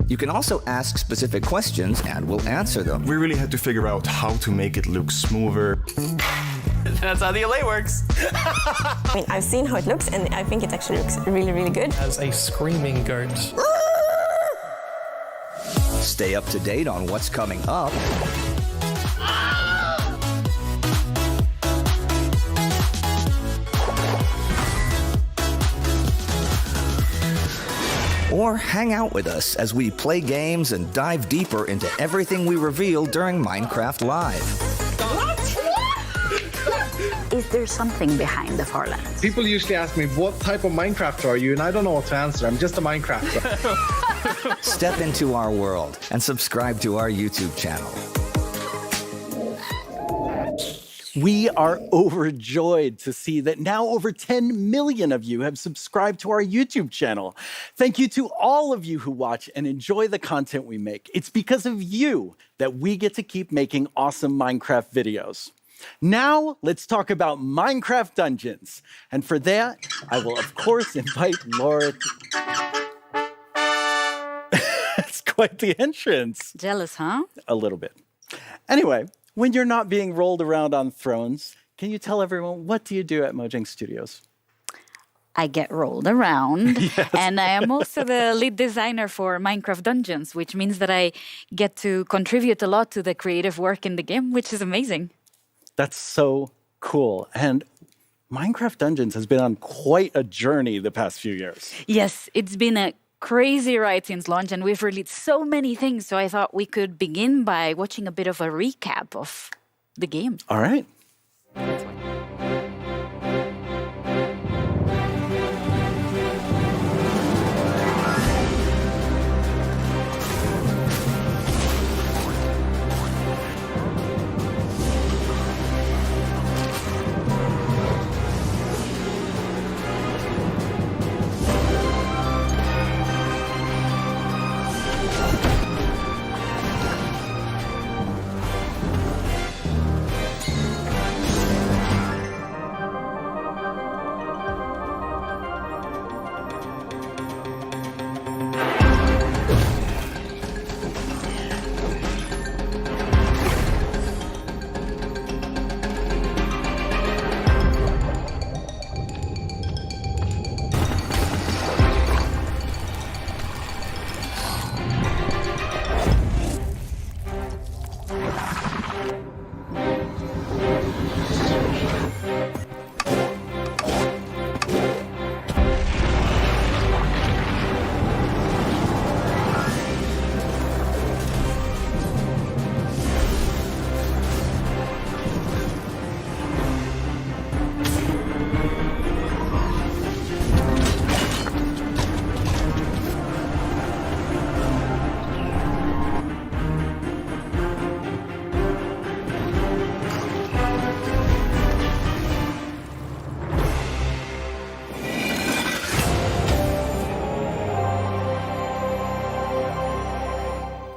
You can also ask specific questions and we'll answer them. We really had to figure out how to make it look smoother. That's how the LA works. I mean, I've seen how it looks and I think it actually looks really, really good. As a screaming guard. Stay up to date on what's coming up. Or hang out with us as we play games and dive deeper into everything we reveal during Minecraft Live. Is there something behind the Farlands? People usually ask me, what type of Minecrafter are you? And I don't know what to answer. I'm just a Minecrafter. Step into our world and subscribe to our YouTube channel. We are overjoyed to see that now over 10 million of you have subscribed to our YouTube channel. Thank you to all of you who watch and enjoy the content we make. It's because of you that we get to keep making awesome Minecraft videos. Now, let's talk about Minecraft Dungeons. And for that, I will, of course, invite Laura to... That's quite the entrance. Jealous, huh? A little bit. Anyway, when you're not being rolled around on thrones, can you tell everyone, what do you do at Mojang Studios? I get rolled around, yes. And I am also the lead designer for Minecraft Dungeons, which means that I get to contribute a lot to the creative work in the game, which is amazing. That's so cool. And Minecraft Dungeons has been on quite a journey the past few years. Yes, it's been a crazy ride since launch, and we've released so many things. So I thought we could begin by watching a bit of a recap of the game. All right.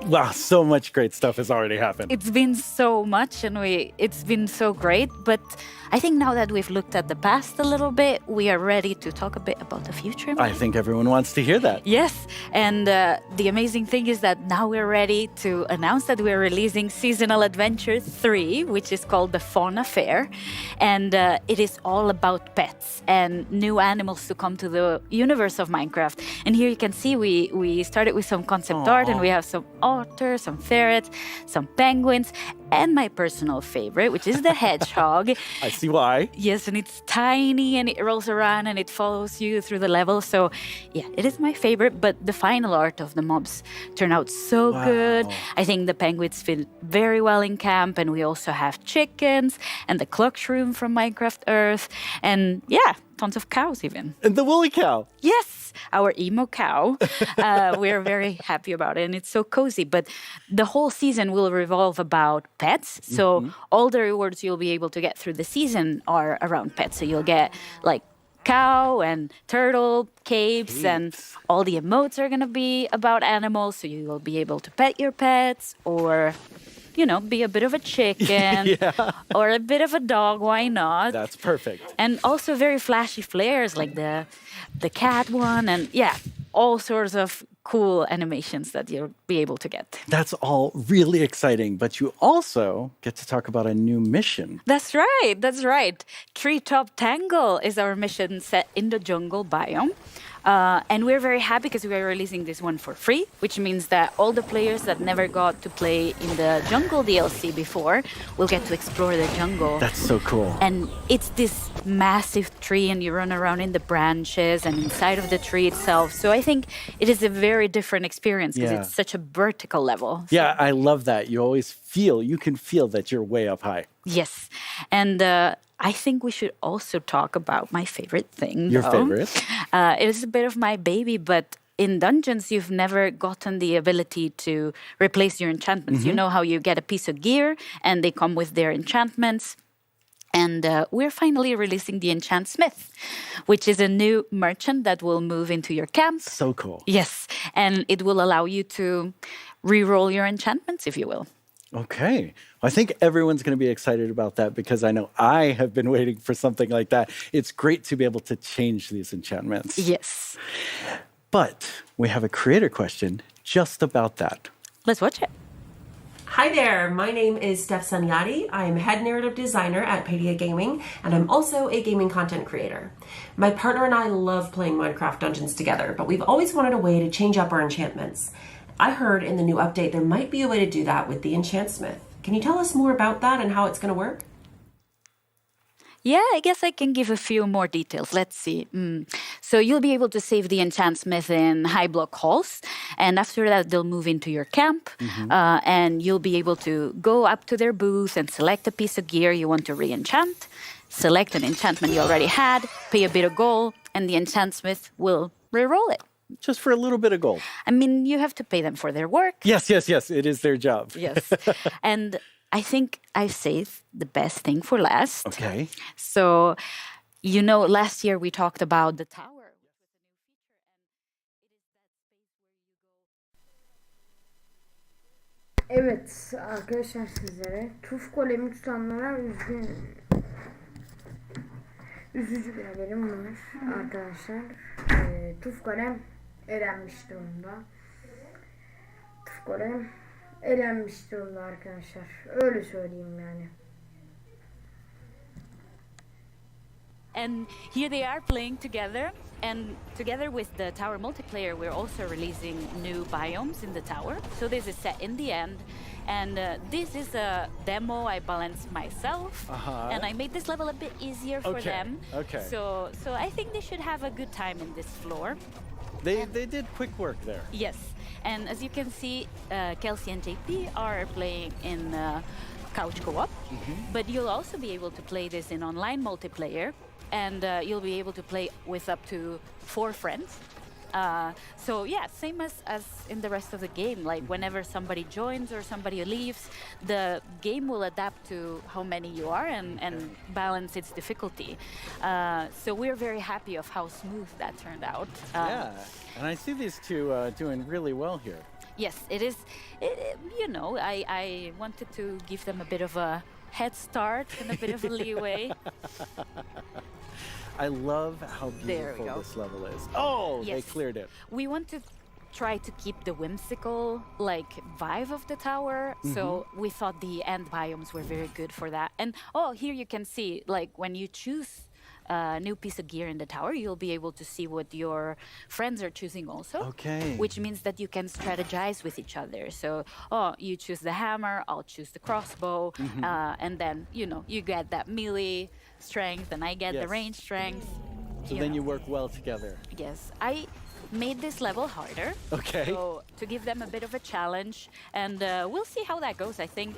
Wow, so much great stuff has already happened. It's been so much, and it's been so great. But I think now that we've looked at the past a little bit, we are ready to talk a bit about the future. I think everyone wants to hear that. Yes, and the amazing thing is that now we're ready to announce that we're releasing Seasonal Adventure 3, which is called the Fauna Fair. And it is all about pets and new animals to come to the universe of Minecraft. And here you can see we started with some concept art, and we have some otters, some ferrets, some penguins, and my personal favorite, which is the hedgehog. I see why. Yes, and it's tiny and it rolls around and it follows you through the level. So yeah, it is my favorite, but the final art of the mobs turn out so good. I think the penguins fit very well in camp, and we also have chickens and the clock shroom from Minecraft Earth, and yeah, tons of cows even. And the woolly cow. Yes, our emo cow. We're very happy about it, and it's so cozy. But the whole season will revolve about pets. So all the rewards you'll be able to get through the season are around pets. So you'll get like cow and turtle capes, and all the emotes are going to be about animals. So you will be able to pet your pets, or you know, be a bit of a chicken or a bit of a dog. Why not? That's perfect. And also very flashy flares like the cat one, and yeah, all sorts of cool animations that you'll be able to get. That's all really exciting, but you also get to talk about a new mission. That's right, that's right. Treetop Tangle is our mission set in the jungle biome. And we're very happy because we are releasing this one for free, which means that all the players that never got to play in the jungle DLC before will get to explore the jungle. That's so cool. And it's this massive tree, and you run around in the branches and inside of the tree itself. So I think it is a very different experience because it's such a vertical level. Yeah, I love that. You can feel that you're way up high. Yes. And I think we should also talk about my favorite thing. Your favorite? It is a bit of my baby, but in dungeons, you've never gotten the ability to replace your enchantments. You know how you get a piece of gear and they come with their enchantments. And we're finally releasing the Enchant Smith, which is a new merchant that will move into your camp. So cool. Yes, and it will allow you to re-roll your enchantments, if you will. Okay. I think everyone's going to be excited about that because I know I have been waiting for something like that. It's great to be able to change these enchantments. Yes. But we have a creator question just about that. Let's watch it. Hi there, my name is Steph Sanyati. I'm head narrative designer at Padia Gaming, and I'm also a gaming content creator. My partner and I love playing Minecraft Dungeons together, but we've always wanted a way to change up our enchantments. I heard in the new update there might be a way to do that with the Enchant Smith. Can you tell us more about that and how it's going to work? Yeah, I guess I can give a few more details. Let's see. So you'll be able to save the enchantsmith in high block halls, and after that they'll move into your camp, and you'll be able to go up to their booth and select a piece of gear you want to re-enchant, select an enchantment you already had, pay a bit of gold, and the enchantsmith will re-roll it. Just for a little bit of gold. I mean, you have to pay them for their work. Yes. It is their job. Yes. And I think I've saved the best thing for last. Okay. So, last year we talked about the tower. Evet arkadaşlar, sizlere tuf golemi tutanlara üzücü bir haberim var arkadaşlar. Tuf golem elenmiş durumda. Tuf golem elenmiş durumda arkadaşlar. Öyle söyleyeyim yani. And here they are playing together. And together with the tower multiplayer, we're also releasing new biomes in the tower. So this is set in the end. And this is a demo I balanced myself. And I made this level a bit easier for them. Okay. So I think they should have a good time in this floor. They did quick work there. Yes. And as you can see, Kelsey and JP are playing in couch co-op. But you'll also be able to play this in online multiplayer. And you'll be able to play with up to 4 friends. So yeah, same as in the rest of the game. Like whenever somebody joins or somebody leaves, the game will adapt to how many you are and balance its difficulty. So we're very happy of how smooth that turned out. Yeah, and I see these two doing really well here. Yes, it is. I wanted to give them a bit of a head start and a bit of a leeway. I love how beautiful this level is. Oh, yes. They cleared it. We want to try to keep the whimsical vibe of the tower. So we thought the end biomes were very good for that. And here you can see when you choose a new piece of gear in the tower, you'll be able to see what your friends are choosing also. Okay. Which means that you can strategize with each other. So, you choose the hammer, I'll choose the crossbow, and then, you get that melee strength and I get the range strength. So then you work well together. Yes. I made this level harder. Okay. So to give them a bit of a challenge, and we'll see how that goes. I think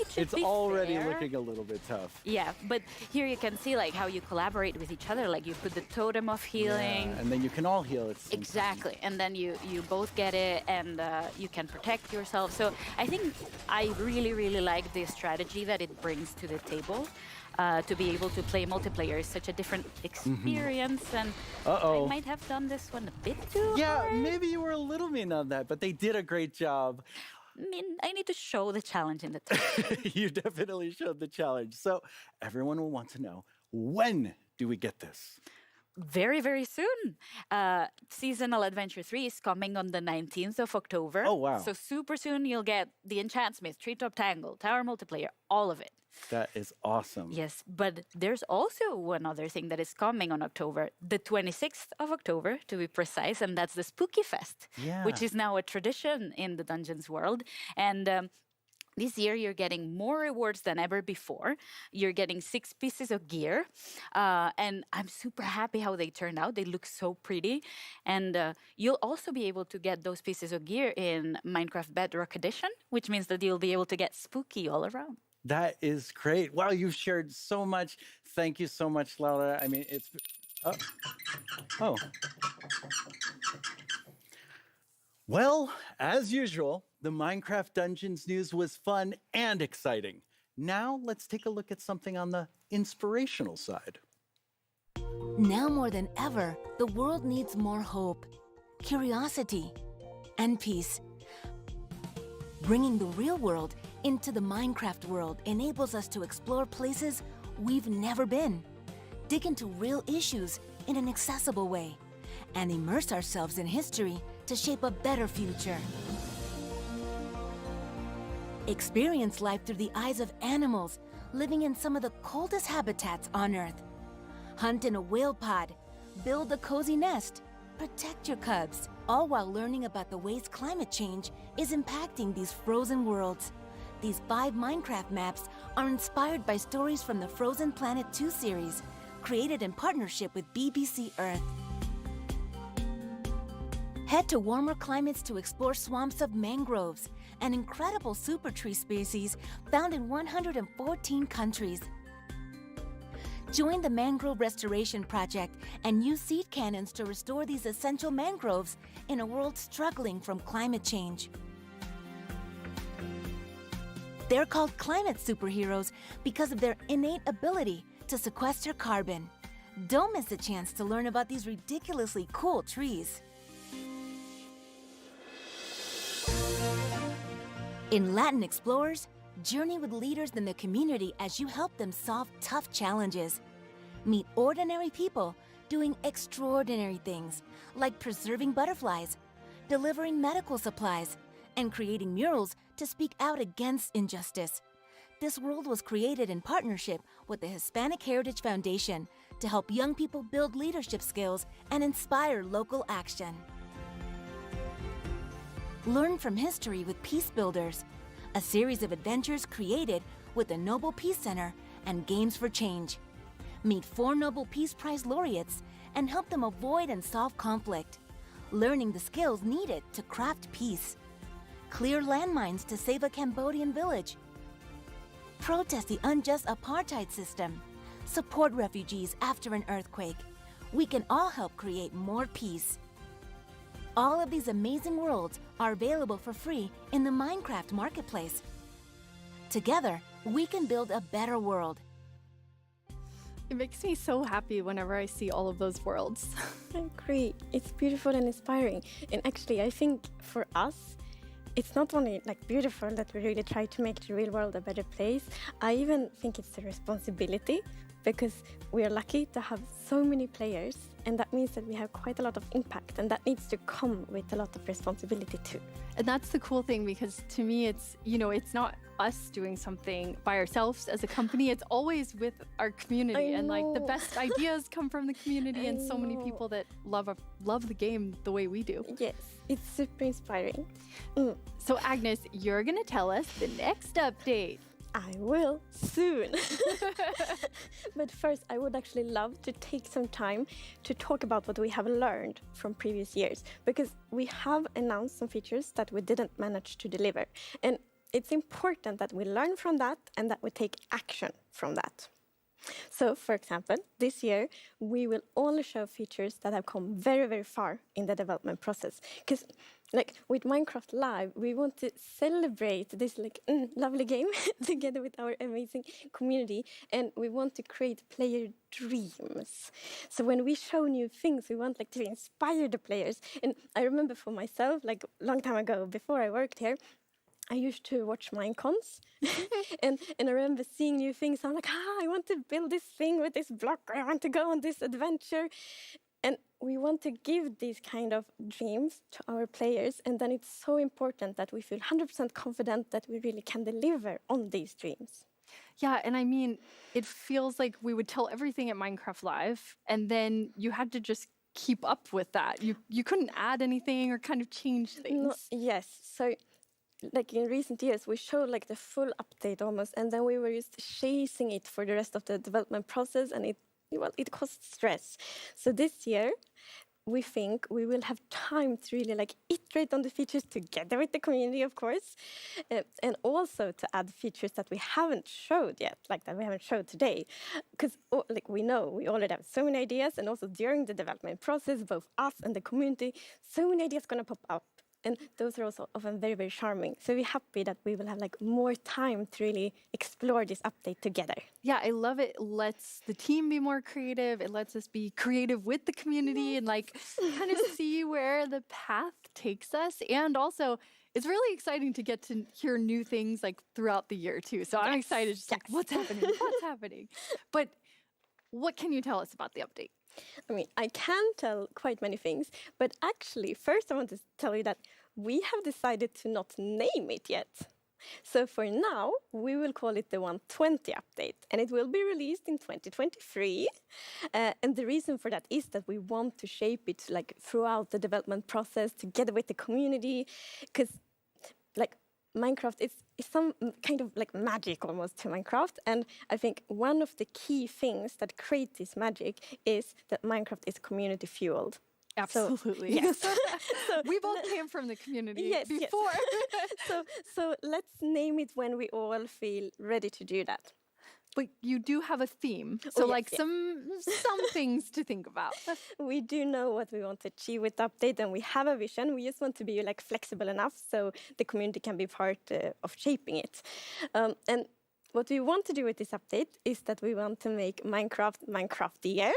it should be It's already fair. looking a little bit tough. Yeah, but here you can see how you collaborate with each other. You put the totem of healing. Yeah, and then you can all heal at the same Exactly, and then you both get it, and you can protect yourself. So I think I really like the strategy that it brings to the table. To be able to play multiplayer is such a different experience, and I might have done this one a bit too hard. Maybe you were a little mean on that, but they did a great job. I mean, I need to show the challenge in the tower. You definitely showed the challenge. So everyone will want to know, when do we get this? Very, very soon. Seasonal Adventure 3 is coming on the 19th of October. Oh, wow. So super soon you'll get the Enchantsmith, Treetop Tangle, Tower Multiplayer, all of it. That is awesome. Yes, but there's also one other thing that is coming on October, the 26th of October, to be precise, and that's the Spooky Fest, which is now a tradition in the Dungeons world. And this year, you're getting more rewards than ever before. You're getting 6 pieces of gear. And I'm super happy how they turned out. They look so pretty. And you'll also be able to get those pieces of gear in Minecraft Bedrock Edition, which means that you'll be able to get spooky all around. That is great. Wow, you've shared so much. Thank you so much, Laura. I mean, it's... Oh. Well, as usual, the Minecraft Dungeons news was fun and exciting. Now, let's take a look at something on the inspirational side. Now more than ever, the world needs more hope, curiosity, and peace. Bringing the real world into the Minecraft world enables us to explore places we've never been, dig into real issues in an accessible way, and immerse ourselves in history to shape a better future. Experience life through the eyes of animals living in some of the coldest habitats on Earth. Hunt in a whale pod, build a cozy nest, protect your cubs, all while learning about the ways climate change is impacting these frozen worlds. These 5 Minecraft maps are inspired by stories from the Frozen Planet 2 series, created in partnership with BBC Earth. Head to warmer climates to explore swamps of mangroves, an incredible super tree species found in 114 countries. Join the Mangrove Restoration Project and use seed cannons to restore these essential mangroves in a world struggling from climate change. They're called climate superheroes because of their innate ability to sequester carbon. Don't miss a chance to learn about these ridiculously cool trees. In Latin Explorers, journey with leaders in the community as you help them solve tough challenges. Meet ordinary people doing extraordinary things, like preserving butterflies, delivering medical supplies, and creating murals to speak out against injustice. This world was created in partnership with the Hispanic Heritage Foundation to help young people build leadership skills and inspire local action. Learn from history with Peace Builders, a series of adventures created with the Nobel Peace Center and Games for Change. Meet 4 Nobel Peace Prize laureates and help them avoid and solve conflict, learning the skills needed to craft peace. Clear landmines to save a Cambodian village. Protest the unjust apartheid system. Support refugees after an earthquake. We can all help create more peace. All of these amazing worlds are available for free in the Minecraft Marketplace. Together, we can build a better world. It makes me so happy whenever I see all of those worlds. I agree. It's beautiful and inspiring. And actually, I think for us, it's not only like beautiful that we really try to make the real world a better place. I even think it's a responsibility because we are lucky to have so many players, and that means that we have quite a lot of impact, and that needs to come with a lot of responsibility too. And that's the cool thing, because to me it's, it's not us doing something by ourselves as a company, it's always with our community. And like the best ideas come from the community and so many people that love the game the way we do. Yes, it's super inspiring. So Agnes, you're gonna tell us the next update. I will soon. But first, I would actually love to take some time to talk about what we have learned from previous years, because we have announced some features that we didn't manage to deliver. And it's important that we learn from that and that we take action from that. So, for example, this year, we will only show features that have come very, very far in the development process. Because, like, with Minecraft Live, we want to celebrate this, lovely game together with our amazing community, and we want to create player dreams. So when we show new things, we want, to inspire the players. And I remember for myself, a long time ago, before I worked here, I used to watch Minecons, and I remember seeing new things. I'm like, I want to build this thing with this block. I want to go on this adventure. And we want to give these kind of dreams to our players. And then it's so important that we feel 100% confident that we really can deliver on these dreams. Yeah, and I mean, it feels like we would tell everything at Minecraft Live, and then you had to just keep up with that. You couldn't add anything or kind of change things. No, yes, so in recent years, we showed the full update almost, and then we were just chasing it for the rest of the development process, and it caused stress. So this year, we think we will have time to really iterate on the features together with the community, of course, and also to add features that we haven't showed yet, that we haven't showed today. Because we know we already have so many ideas, and also during the development process, both us and the community, so many ideas going to pop up. And those are also often very, very charming. So we're happy that we will have more time to really explore this update together. Yeah, I love it. It lets the team be more creative. It lets us be creative with the community and kind of see where the path takes us. And also, it's really exciting to get to hear new things throughout the year too. So I'm excited, just what's happening? What's happening? But what can you tell us about the update? I mean, I can tell quite many things, but actually, first I want to tell you that we have decided to not name it yet. So for now, we will call it the 120 update, and it will be released in 2023. And the reason for that is that we want to shape it throughout the development process together with the community, because Minecraft is some kind of like magic almost to Minecraft. And I think one of the key things that create this magic is that Minecraft is community fueled. Absolutely. So, We both came from the community before. So let's name it when we all feel ready to do that. But you do have a theme. So some things to think about. We do know what we want to achieve with the update, and we have a vision. We just want to be like flexible enough so the community can be part of shaping it. And what we want to do with this update is that we want to make Minecraft Minecraftier.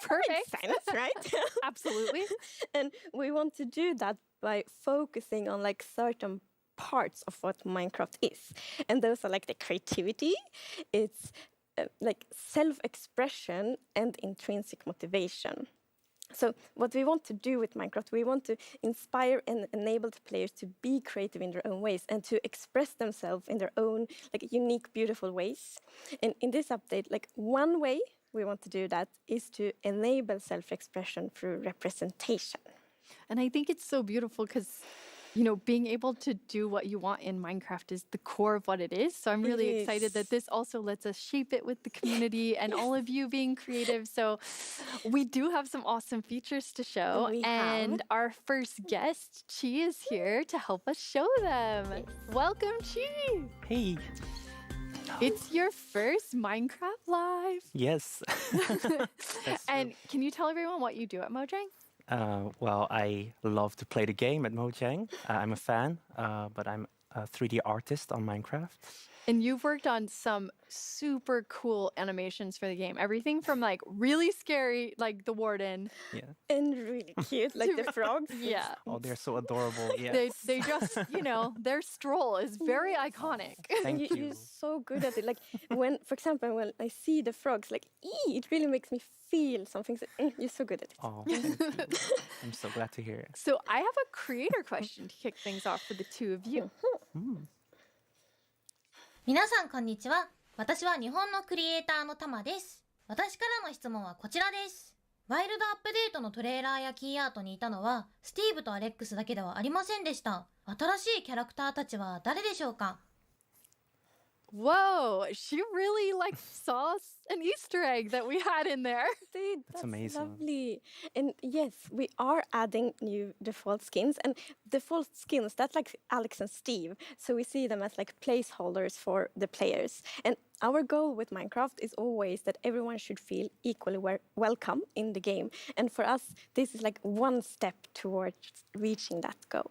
Perfect. Sense, right? Absolutely. And we want to do that by focusing on like certain parts of what Minecraft is. And those are like the creativity, it's like self-expression and intrinsic motivation. So what we want to do with Minecraft, we want to inspire and enable the players to be creative in their own ways and to express themselves in their own like unique, beautiful ways. And in this update, like one way we want to do that is to enable self-expression through representation. And I think it's so beautiful because, you know, being able to do what you want in Minecraft is the core of what it is. So I'm really excited that this also lets us shape it with the community and all of you being creative. So we do have some awesome features to show. And our first guest, Chi, is here to help us show them. Welcome, Chi. Hey. It's your first Minecraft Live. Yes. And can you tell everyone what you do at Mojang? Well, I love to play the game at Mojang. I'm a fan, but I'm a 3D artist on Minecraft. And you've worked on some super cool animations for the game. Everything from like really scary, like the warden. Yeah. And really cute, like the frogs. Yeah. Oh, they're so adorable. Yeah. They just, you know, their stroll is very iconic. Thank you. You're so good at it. Like when, for example, when I see the frogs, like, it really makes me feel something. So, you're so good at it. Oh, thank you. I'm so glad to hear it. So I have a creator question to kick things off for the two of you. 皆さんこんにちは。私は日本のクリエイターのタマです。私からの質問はこちらです。ワイルドアップデートのトレーラーやキーアートにいたのはスティーブとアレックスだけではありませんでした。新しいキャラクターたちは誰でしょうか? Whoa, she really like saw an Easter egg that we had in there. Dude, that's amazing. Lovely. And yes, we are adding new default skins. And default skins, that's like Alex and Steve. So we see them as like placeholders for the players. And our goal with Minecraft is always that everyone should feel equally welcome in the game. And for us, this is like one step towards reaching that goal.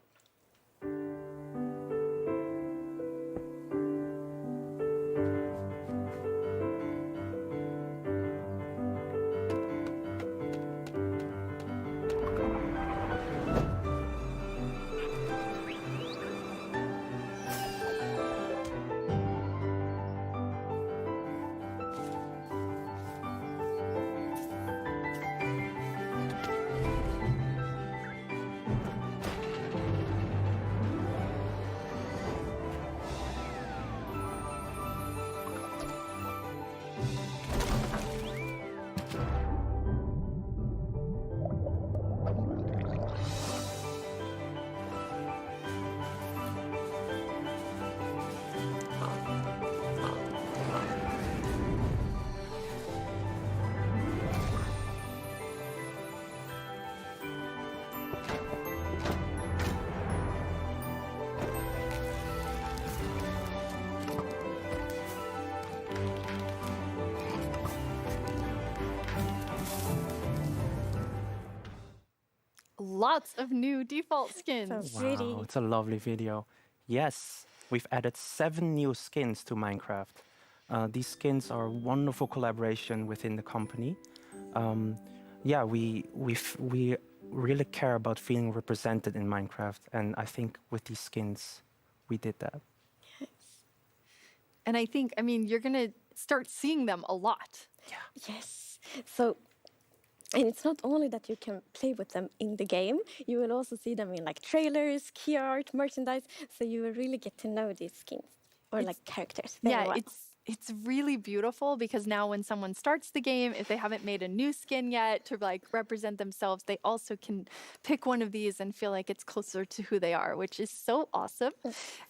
Lots of new default skins. Wow, it's a lovely video. Yes, we've added 7 new skins to Minecraft. These skins are a wonderful collaboration within the company. Yeah, we really care about feeling represented in Minecraft, and I think with these skins, we did that. Yes. And I think, I mean, you're going to start seeing them a lot. Yeah. Yes. So, and it's not only that you can play with them in the game, you will also see them in like trailers, key art, merchandise, so you will really get to know these skins or like characters very well. it's really beautiful because now when someone starts the game, if they haven't made a new skin yet to like represent themselves, they also can pick one of these and feel like it's closer to who they are, which is so awesome.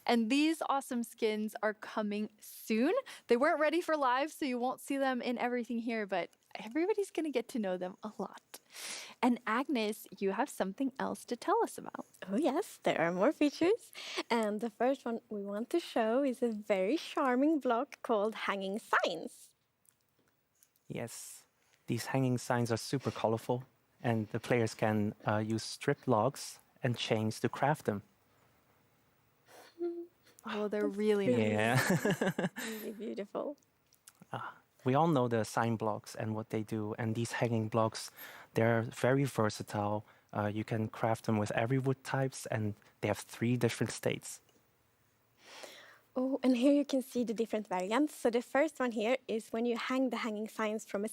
And these awesome skins are coming soon. They weren't ready for live, so you won't see them in everything here, but everybody's going to get to know them a lot. And Agnes, you have something else to tell us about. Oh yes, there are more features. And the first one we want to show is a very charming block called Hanging Signs. Yes, these hanging signs are super colorful, and the players can use strip logs and chains to craft them. Oh, they're really nice. Yeah. Really beautiful. We all know the sign blocks and what they do, and these hanging blocks, they're very versatile. You can craft them with every wood types, and they have 3 different states. Oh, and here you can see the different variants. So the first one here is when you hang the hanging signs from the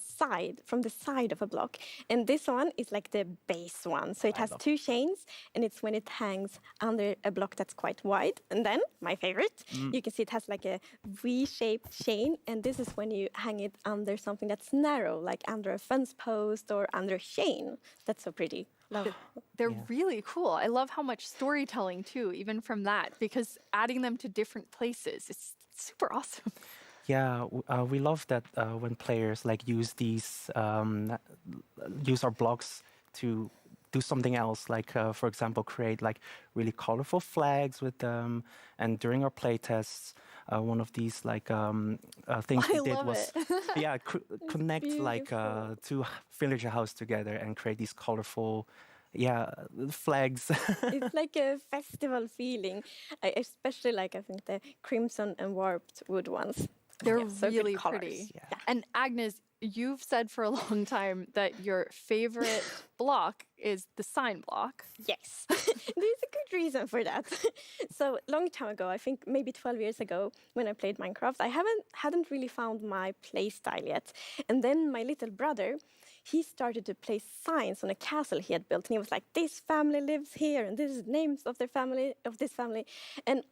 side of a block. And this one is like the base one. So it has 2 chains, and it's when it hangs under a block that's quite wide. And then, my favorite, you can see it has like a V-shaped chain. And this is when you hang it under something that's narrow, like under a fence post or under a chain. That's so pretty. Love it. They're really cool. I love how much storytelling too, even from that, because adding them to different places, it's super awesome. Yeah, we love that when players like use our blocks to do something else, like for example, create like really colorful flags with them. And during our play tests, one of these like things we did was connect like 2 villager houses together and create these colorful flags. It's like a festival feeling. I especially like, I think, the crimson and warped wood ones. They're so good really colors. pretty. Yeah. And Agnes, you've said for a long time that your favorite block is the sign block. Yes, there's a good reason for that. So long time ago, I think maybe 12 years ago, when I played Minecraft, I hadn't really found my play style yet. And then my little brother, he started to place signs on a castle he had built, and he was like, "This family lives here, and this is names of their family, of this family," and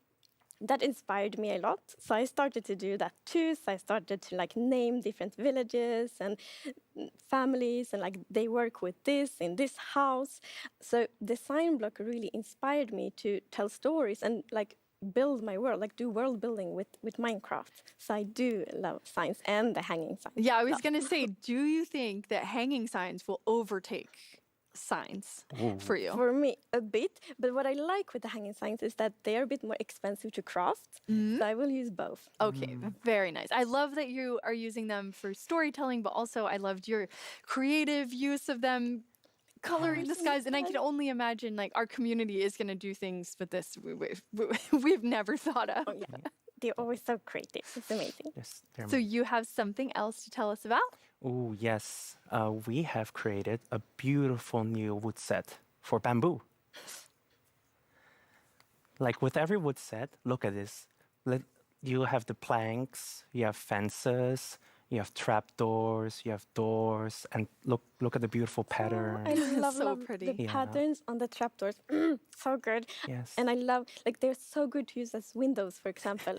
that inspired me a lot. So I started to do that too. So I started to like name different villages and families, and like they work with this in this house. So the sign block really inspired me to tell stories and like build my world, like do world building with Minecraft. So I do love signs and the hanging signs. Yeah, I was going to say, do you think that hanging signs will overtake signs for you? For me, a bit. But what I like with the hanging signs is that they are a bit more expensive to craft. So I will use both. Okay, very nice. I love that you are using them for storytelling, but also I loved your creative use of them, coloring the skies. And I can only imagine like our community is going to do things with this we've never thought of. Oh, yeah. They're always so creative. It's amazing. Yes. So you have something else to tell us about? Oh, yes. We have created a beautiful new wood set for bamboo. Like with every wood set, look at this. You have the planks, you have fences, you have trapdoors, you have doors, and look at the beautiful pattern. I love pretty. The patterns on the trapdoors. So good. Yes. And I love, like, they're so good to use as windows, for example.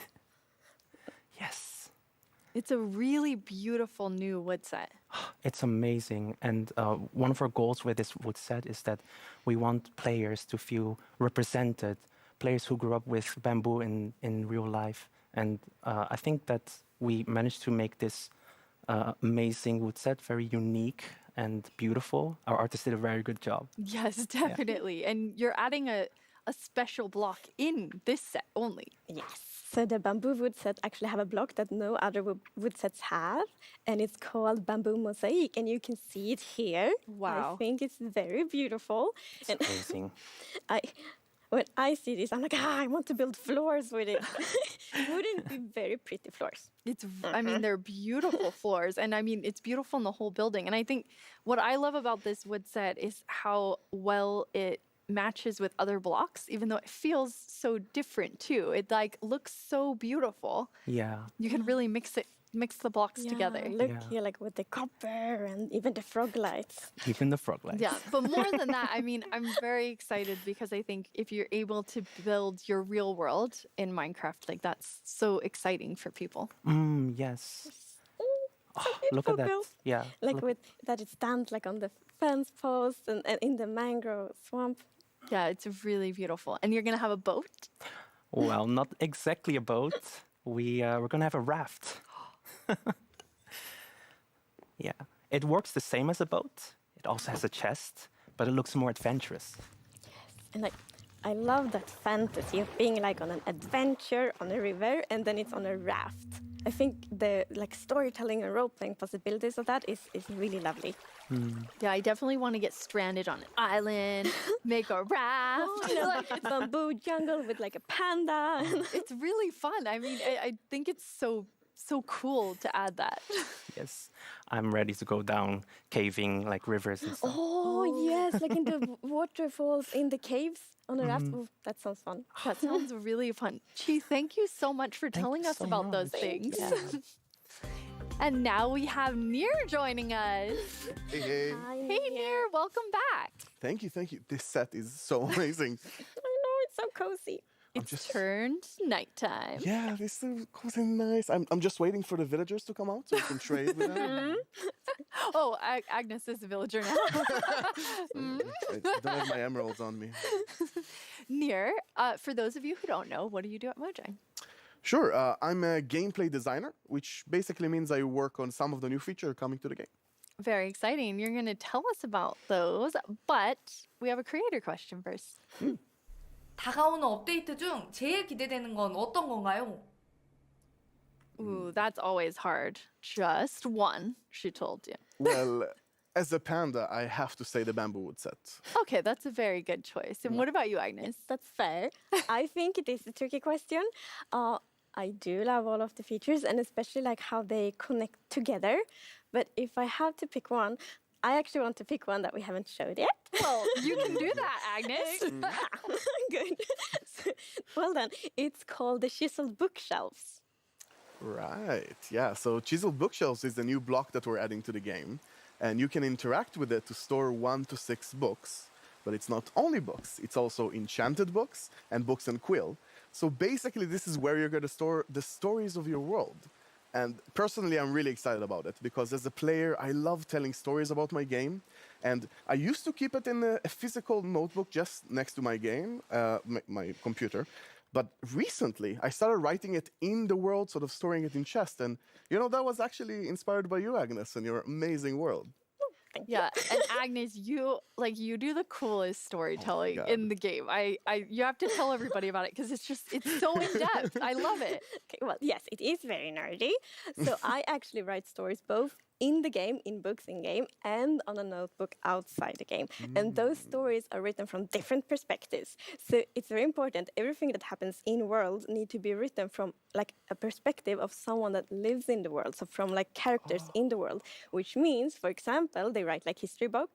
Yes. It's a really beautiful new wood set. It's amazing. And one of our goals with this wood set is that we want players to feel represented, players who grew up with bamboo in real life. And I think that we managed to make this amazing wood set very unique and beautiful. Our artist did a very good job. Yes, definitely. Yeah. And you're adding a special block in this set only. Yes. So the bamboo wood set actually have a block that no other wood sets have, and it's called Bamboo Mosaic, and you can see it here. Wow. I think it's very beautiful. It's amazing. When I see this, I'm like, I want to build floors with it. Wouldn't be very pretty floors. I mean, they're beautiful floors. And I mean, it's beautiful in the whole building. And I think what I love about this wood set is how well it matches with other blocks, even though it feels so different too. It like looks so beautiful. Yeah. You can really mix it mix the blocks together. Look here, like with the copper and even the frog lights. Even the frog lights. Yeah, but more than that, I mean, I'm very excited because I think if you're able to build your real world in Minecraft, like that's so exciting for people. Yes. Look at that. Built. Yeah. Like with that it stands like on the fence post and in the mangrove swamp. Yeah, it's really beautiful. And you're going to have a boat? Well, not exactly a boat. We're going to have a raft. Yeah. It works the same as a boat. It also has a chest, but it looks more adventurous. And like, I love that fantasy of being like on an adventure on a river and then it's on a raft. I think the like storytelling and role-playing possibilities of that is really lovely. Yeah, I definitely want to get stranded on an island, make a raft. Like bamboo jungle with like a panda. It's really fun. I mean, I think it's so cool to add that. Yes. I'm ready to go down caving like rivers and stuff. Oh, yes, like in the waterfalls, in the caves on a raft. Ooh, that sounds fun. That sounds really fun. Chi, thank you so much for telling us about those things. Yeah. And now we have Nir joining us. Hey. Hey, Nir, welcome back. Thank you. This set is so amazing. I know, it's so cozy. It's turned nighttime. Yeah, this is cozy and nice. I'm just waiting for the villagers to come out so we can trade with them. Oh, Agnes is a villager now. I don't have my emeralds on me. Nir, for those of you who don't know, what do you do at Mojang? Sure, I'm a gameplay designer, which basically means I work on some of the new features coming to the game. Very exciting. You're going to tell us about those, but we have a creator question first. 다가오는 업데이트 중 제일 기대되는 건 어떤 건가요? Ooh, that's always hard. Just one, she told you. Well, as a panda, I have to say the bamboo wood set. Okay, that's a very good choice. And what about you, Agnes? That's fair. I think it is a tricky question. I do love all of the features and especially like how they connect together. But if I have to pick one, I actually want to pick one that we haven't showed yet. Well, you can do that, Agnes. Good. Well done. It's called the chiseled bookshelves. Right, yeah. So chiseled bookshelves is the new block that we're adding to the game. And you can interact with it to store 1 to 6 books. But it's not only books. It's also enchanted books and books and quill. So basically, this is where you're going to store the stories of your world. And personally, I'm really excited about it because as a player, I love telling stories about my game. And I used to keep it in a physical notebook just next to my game, my computer. But recently, I started writing it in the world, sort of storing it in chest. And, you know, that was actually inspired by you, Agnes, and your amazing world. Yeah, and Agnes, you do the coolest storytelling in the game. You have to tell everybody about it because it's so in depth. I love it. Okay, well, yes, it is very nerdy. So I actually write stories both in the game, in books in game, and on a notebook outside the game. And those stories are written from different perspectives. So it's very important. Everything that happens in world need to be written from like a perspective of someone that lives in the world. So from like characters in the world, which means, for example, they write like history books,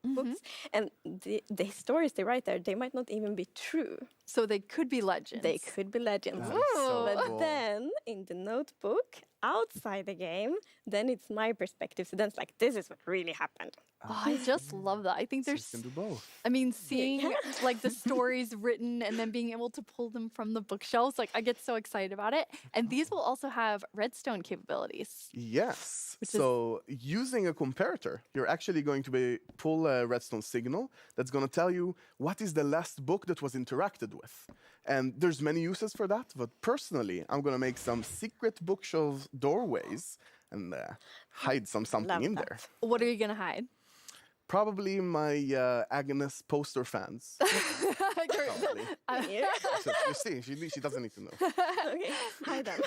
and the stories they write there, they might not even be true. So they could be legends. They could be legends. So but cool. then in the notebook, outside the game, then it's my perspective. So then it's like, this is what really happened. Oh, I just love that. I think there's... You can do both. I mean, seeing like the stories written and then being able to pull them from the bookshelves, like I get so excited about it. And these will also have redstone capabilities. Yes. So using a comparator, you're actually going to pull a redstone signal that's going to tell you what is the last book that was interacted with. And there's many uses for that. But personally, I'm going to make some secret bookshelf doorways and hide something in there. What are you going to hide? Probably my Agnes poster fans. You see, she doesn't need to know. Okay, hide them.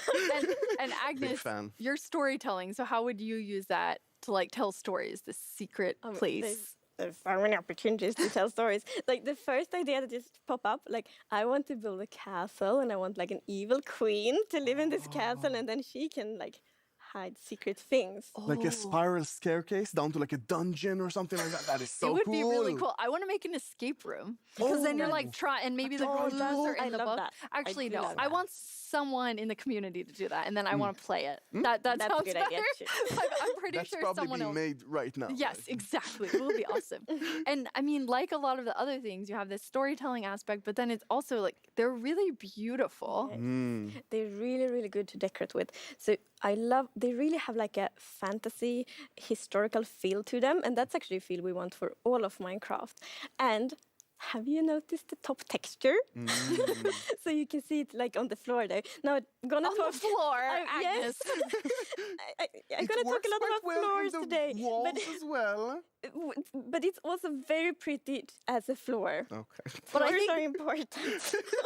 And Agnes, Big fan. your storytelling. So how would you use that to like tell stories? This secret place. There's so many opportunities to tell stories. Like the first idea that just popped up, like I want to build a castle and I want like an evil queen to live in this castle and then she can like hide secret things. Like a spiral staircase down to like a dungeon or something like that. That is so it would cool. be really cool. I want to make an escape room because then you're like trying, and maybe the garages are in the book. That. Actually, do no. love I that. want someone in the community to do that, and then I want to play it. That That's a sounds good better. idea, too. I'm pretty That's sure probably someone being else. made right now. Yes, exactly. It will be awesome. And I mean, like a lot of the other things, you have this storytelling aspect, but then it's also like they're really beautiful. They're really, really good to decorate with. So they really have like a fantasy, historical feel to them. And that's actually a feel we want for all of Minecraft. And have you noticed the top texture? So you can see it like on the floor there. Now I'm gonna On talk the floor, Agnes. Yes. I'm gonna talk a lot about floors today. Walls as well. But it's also very pretty as a floor. Okay. But I Floors think- are important.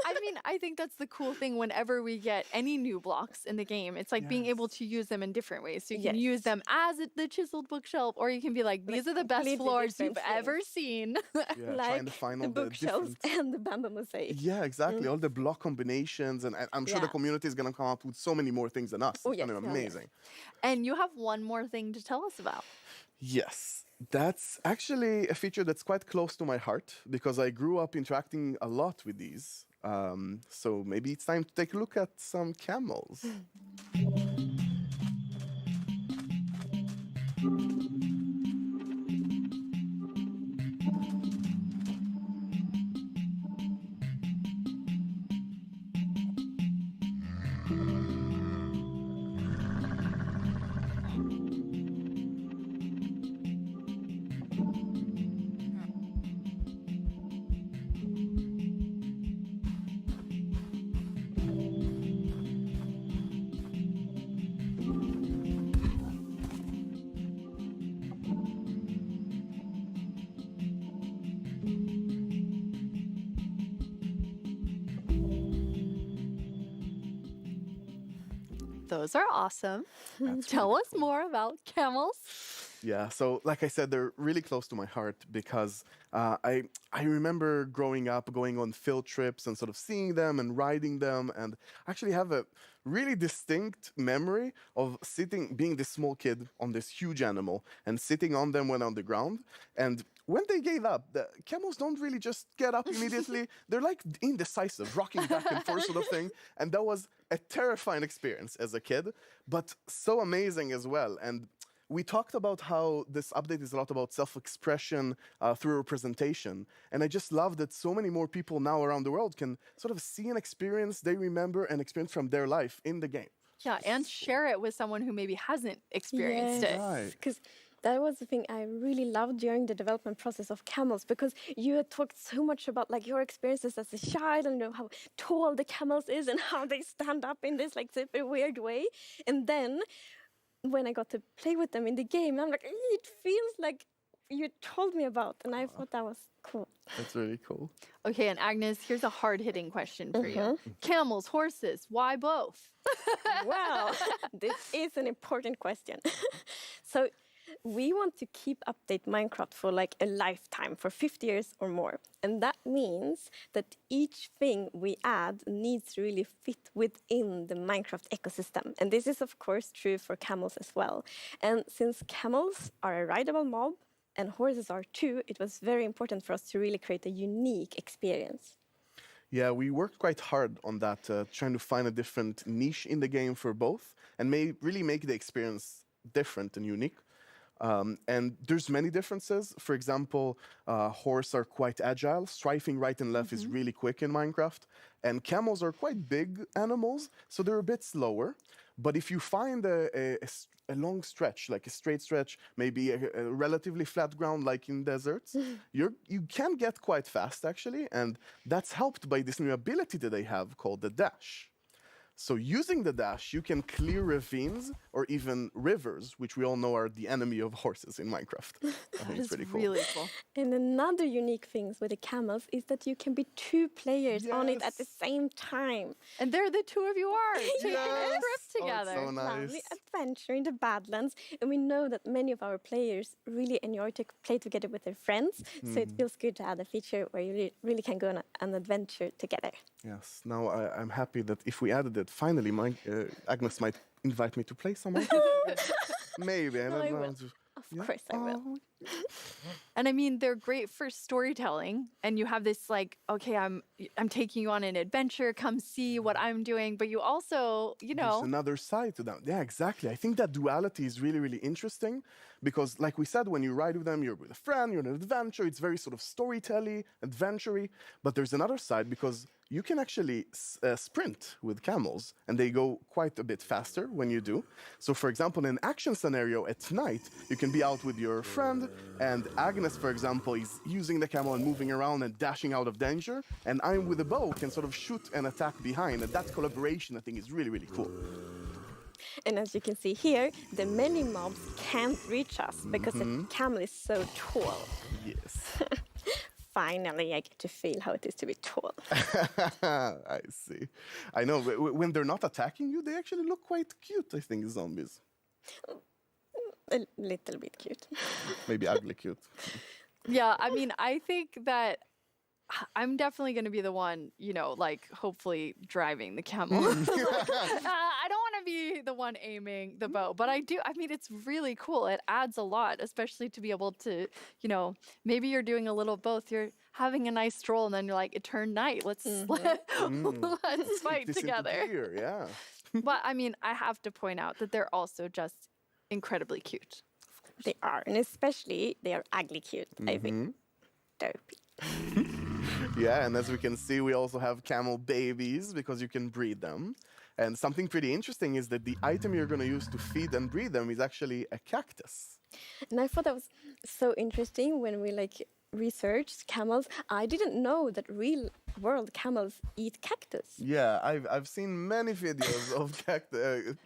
I mean, I think that's the cool thing whenever we get any new blocks in the game. It's like being able to use them in different ways. So you can use them as the chiseled bookshelf, or you can be like, these are the best completely floors you've different ever seen. Yeah, trying to find all the bookshelves different... and the bamboo mosaic. Yeah, exactly. All the block combinations, and I'm sure the community is going to come up with so many more things than us. Oh, It's yes. going to be amazing. And you have one more thing to tell us about. Yes, that's actually a feature that's quite close to my heart because I grew up interacting a lot with these. So maybe it's time to take a look at some camels. Those are awesome. Tell us more about camels. Yeah, so like I said, they're really close to my heart because I remember growing up, going on field trips and sort of seeing them and riding them, and actually have a really distinct memory of being this small kid on this huge animal and sitting on them when on the ground. And when they gave up, the camels don't really just get up immediately. They're like indecisive, rocking back and forth sort of thing. And that was a terrifying experience as a kid, but so amazing as well. And we talked about how this update is a lot about self-expression through representation. And I just love that so many more people now around the world can sort of see an experience they remember and experience from their life in the game. Yeah, and share it with someone who maybe hasn't experienced it. Because that was the thing I really loved during the development process of camels, because you had talked so much about like your experiences as a child and how tall the camels is and how they stand up in this like super weird way. And then when I got to play with them in the game, I'm like, it feels like you told me about, and I thought that was cool. That's really cool. Okay, and Agnes, here's a hard-hitting question for you. Camels, horses, why both? Wow, this is an important question. So we want to keep update Minecraft for like a lifetime, for 50 years or more. And that means that each thing we add needs to really fit within the Minecraft ecosystem. And this is of course true for camels as well. And since camels are a rideable mob and horses are too, it was very important for us to really create a unique experience. Yeah, we worked quite hard on that, trying to find a different niche in the game for both and really make the experience different and unique. And there's many differences. For example, horses are quite agile. Strafing right and left is really quick in Minecraft. And camels are quite big animals, so they're a bit slower. But if you find a long stretch, like a straight stretch, maybe a relatively flat ground like in deserts, you can get quite fast, actually. And that's helped by this new ability that they have called the dash. So using the dash, you can clear ravines or even rivers, which we all know are the enemy of horses in Minecraft. I think it's pretty cool. Really cool. And another unique thing with the camels is that you can be 2 players on it at the same time. And there the two of you are taking a trip together. Oh, it's so nice. Lovely adventure in the Badlands. And we know that many of our players really enjoy to play together with their friends. So it feels good to add a feature where you really can go on an adventure together. Yes. Now I'm happy that if we added it, finally, Agnes might invite me to play some. Maybe. I don't know. Of course I will. And I mean, they're great for storytelling. And you have this like, okay, I'm taking you on an adventure. Come see what I'm doing. But you also, There's another side to them. Yeah, exactly. I think that duality is really, really interesting because, like we said, when you ride with them, you're with a friend, you're on an adventure. It's very sort of storytelling, adventure-y. But there's another side because you can actually sprint with camels, and they go quite a bit faster when you do. So, for example, in an action scenario at night, you can be out with your friend, and Agnes, for example, is using the camel and moving around and dashing out of danger, and I'm with a bow, can sort of shoot and attack behind, and that collaboration, I think, is really, really cool. And as you can see here, the many mobs can't reach us because the camel is so tall. Yes. Finally, I get to feel how it is to be tall. I see. I know. When they're not attacking you, they actually look quite cute, I think, zombies. A little bit cute. Maybe ugly cute. Yeah, I mean, I think that I'm definitely going to be the one, like hopefully driving the camel. I don't want to be the one aiming the bow, but I do. I mean, it's really cool. It adds a lot, especially to be able to, maybe you're doing a little both. You're having a nice stroll and then you're like, it turned night. Let's fight together. Yeah. But I mean, I have to point out that they're also just incredibly cute. They are, and especially they are ugly cute, I think. Dopey. Yeah, and as we can see, we also have camel babies because you can breed them. And something pretty interesting is that the item you're going to use to feed and breed them is actually a cactus. And I thought that was so interesting when we researched camels. I didn't know that real world camels eat cactus. Yeah, I've seen many videos of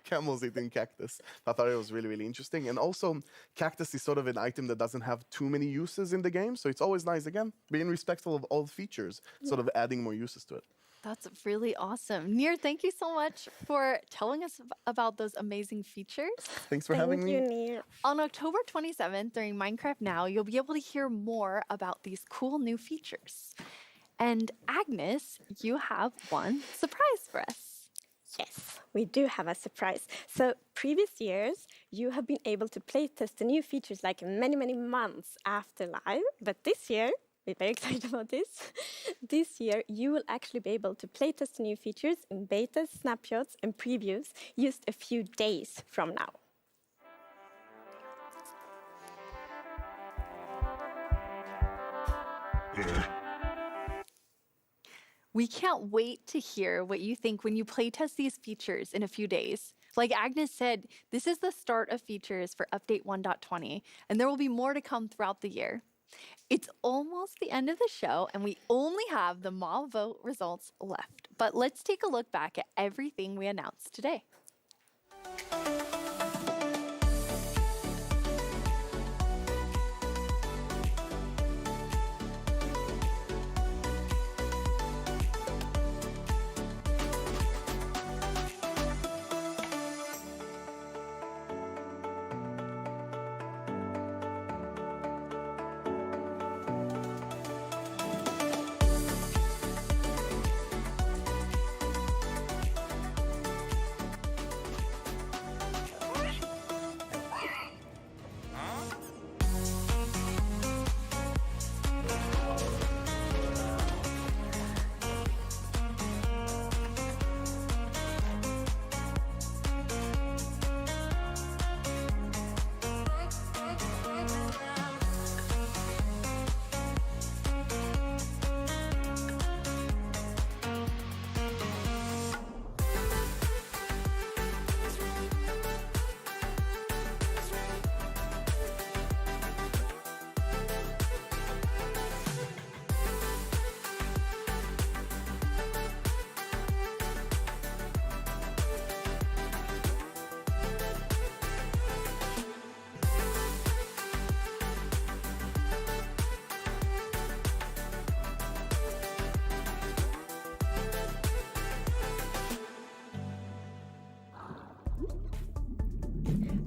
camels eating cactus. I thought it was really, really interesting. And also, cactus is sort of an item that doesn't have too many uses in the game. So it's always nice, again, being respectful of all features, sort of adding more uses to it. That's really awesome. Nir, thank you so much for telling us about those amazing features. Thanks for having me. Thank you, Nir. On October 27th, during Minecraft Now, you'll be able to hear more about these cool new features. And Agnes, you have one surprise for us. Yes, we do have a surprise. So previous years, you have been able to playtest the new features like many, many months after live. But this year, we're very excited about this. This year, you will actually be able to playtest the new features in betas, snapshots, and previews just a few days from now. We can't wait to hear what you think when you playtest these features in a few days. Like Agnes said, this is the start of features for Update 1.20, and there will be more to come throughout the year. It's almost the end of the show, and we only have the mob vote results left. But let's take a look back at everything we announced today.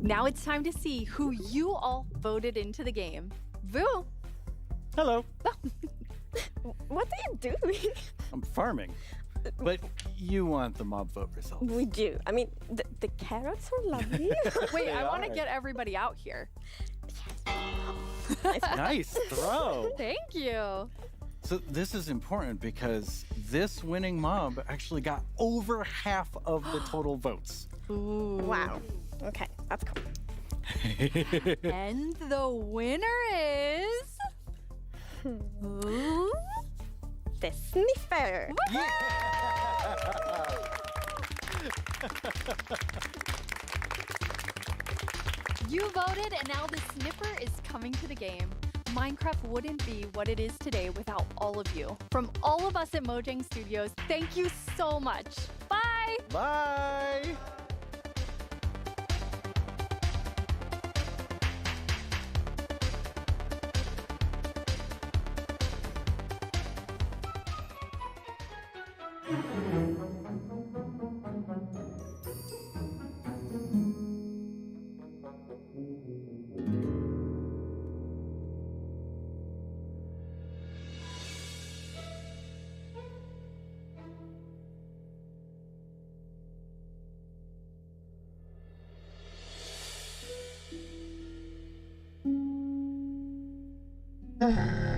Now it's time to see who you all voted into the game. Vu! Hello. What are you doing? I'm farming. But you want the mob vote results. We do. I mean, the carrots are lovely. Wait, I want to get everybody out here. Nice throw. Thank you. So this is important because this winning mob actually got over half of the total votes. Ooh. Wow. Okay, that's cool. And the winner is... Ooh. The sniffer. You voted, and now the sniffer is coming to the game. Minecraft wouldn't be what it is today without all of you. From all of us at Mojang Studios, thank you so much. Bye! Bye! Uh-huh.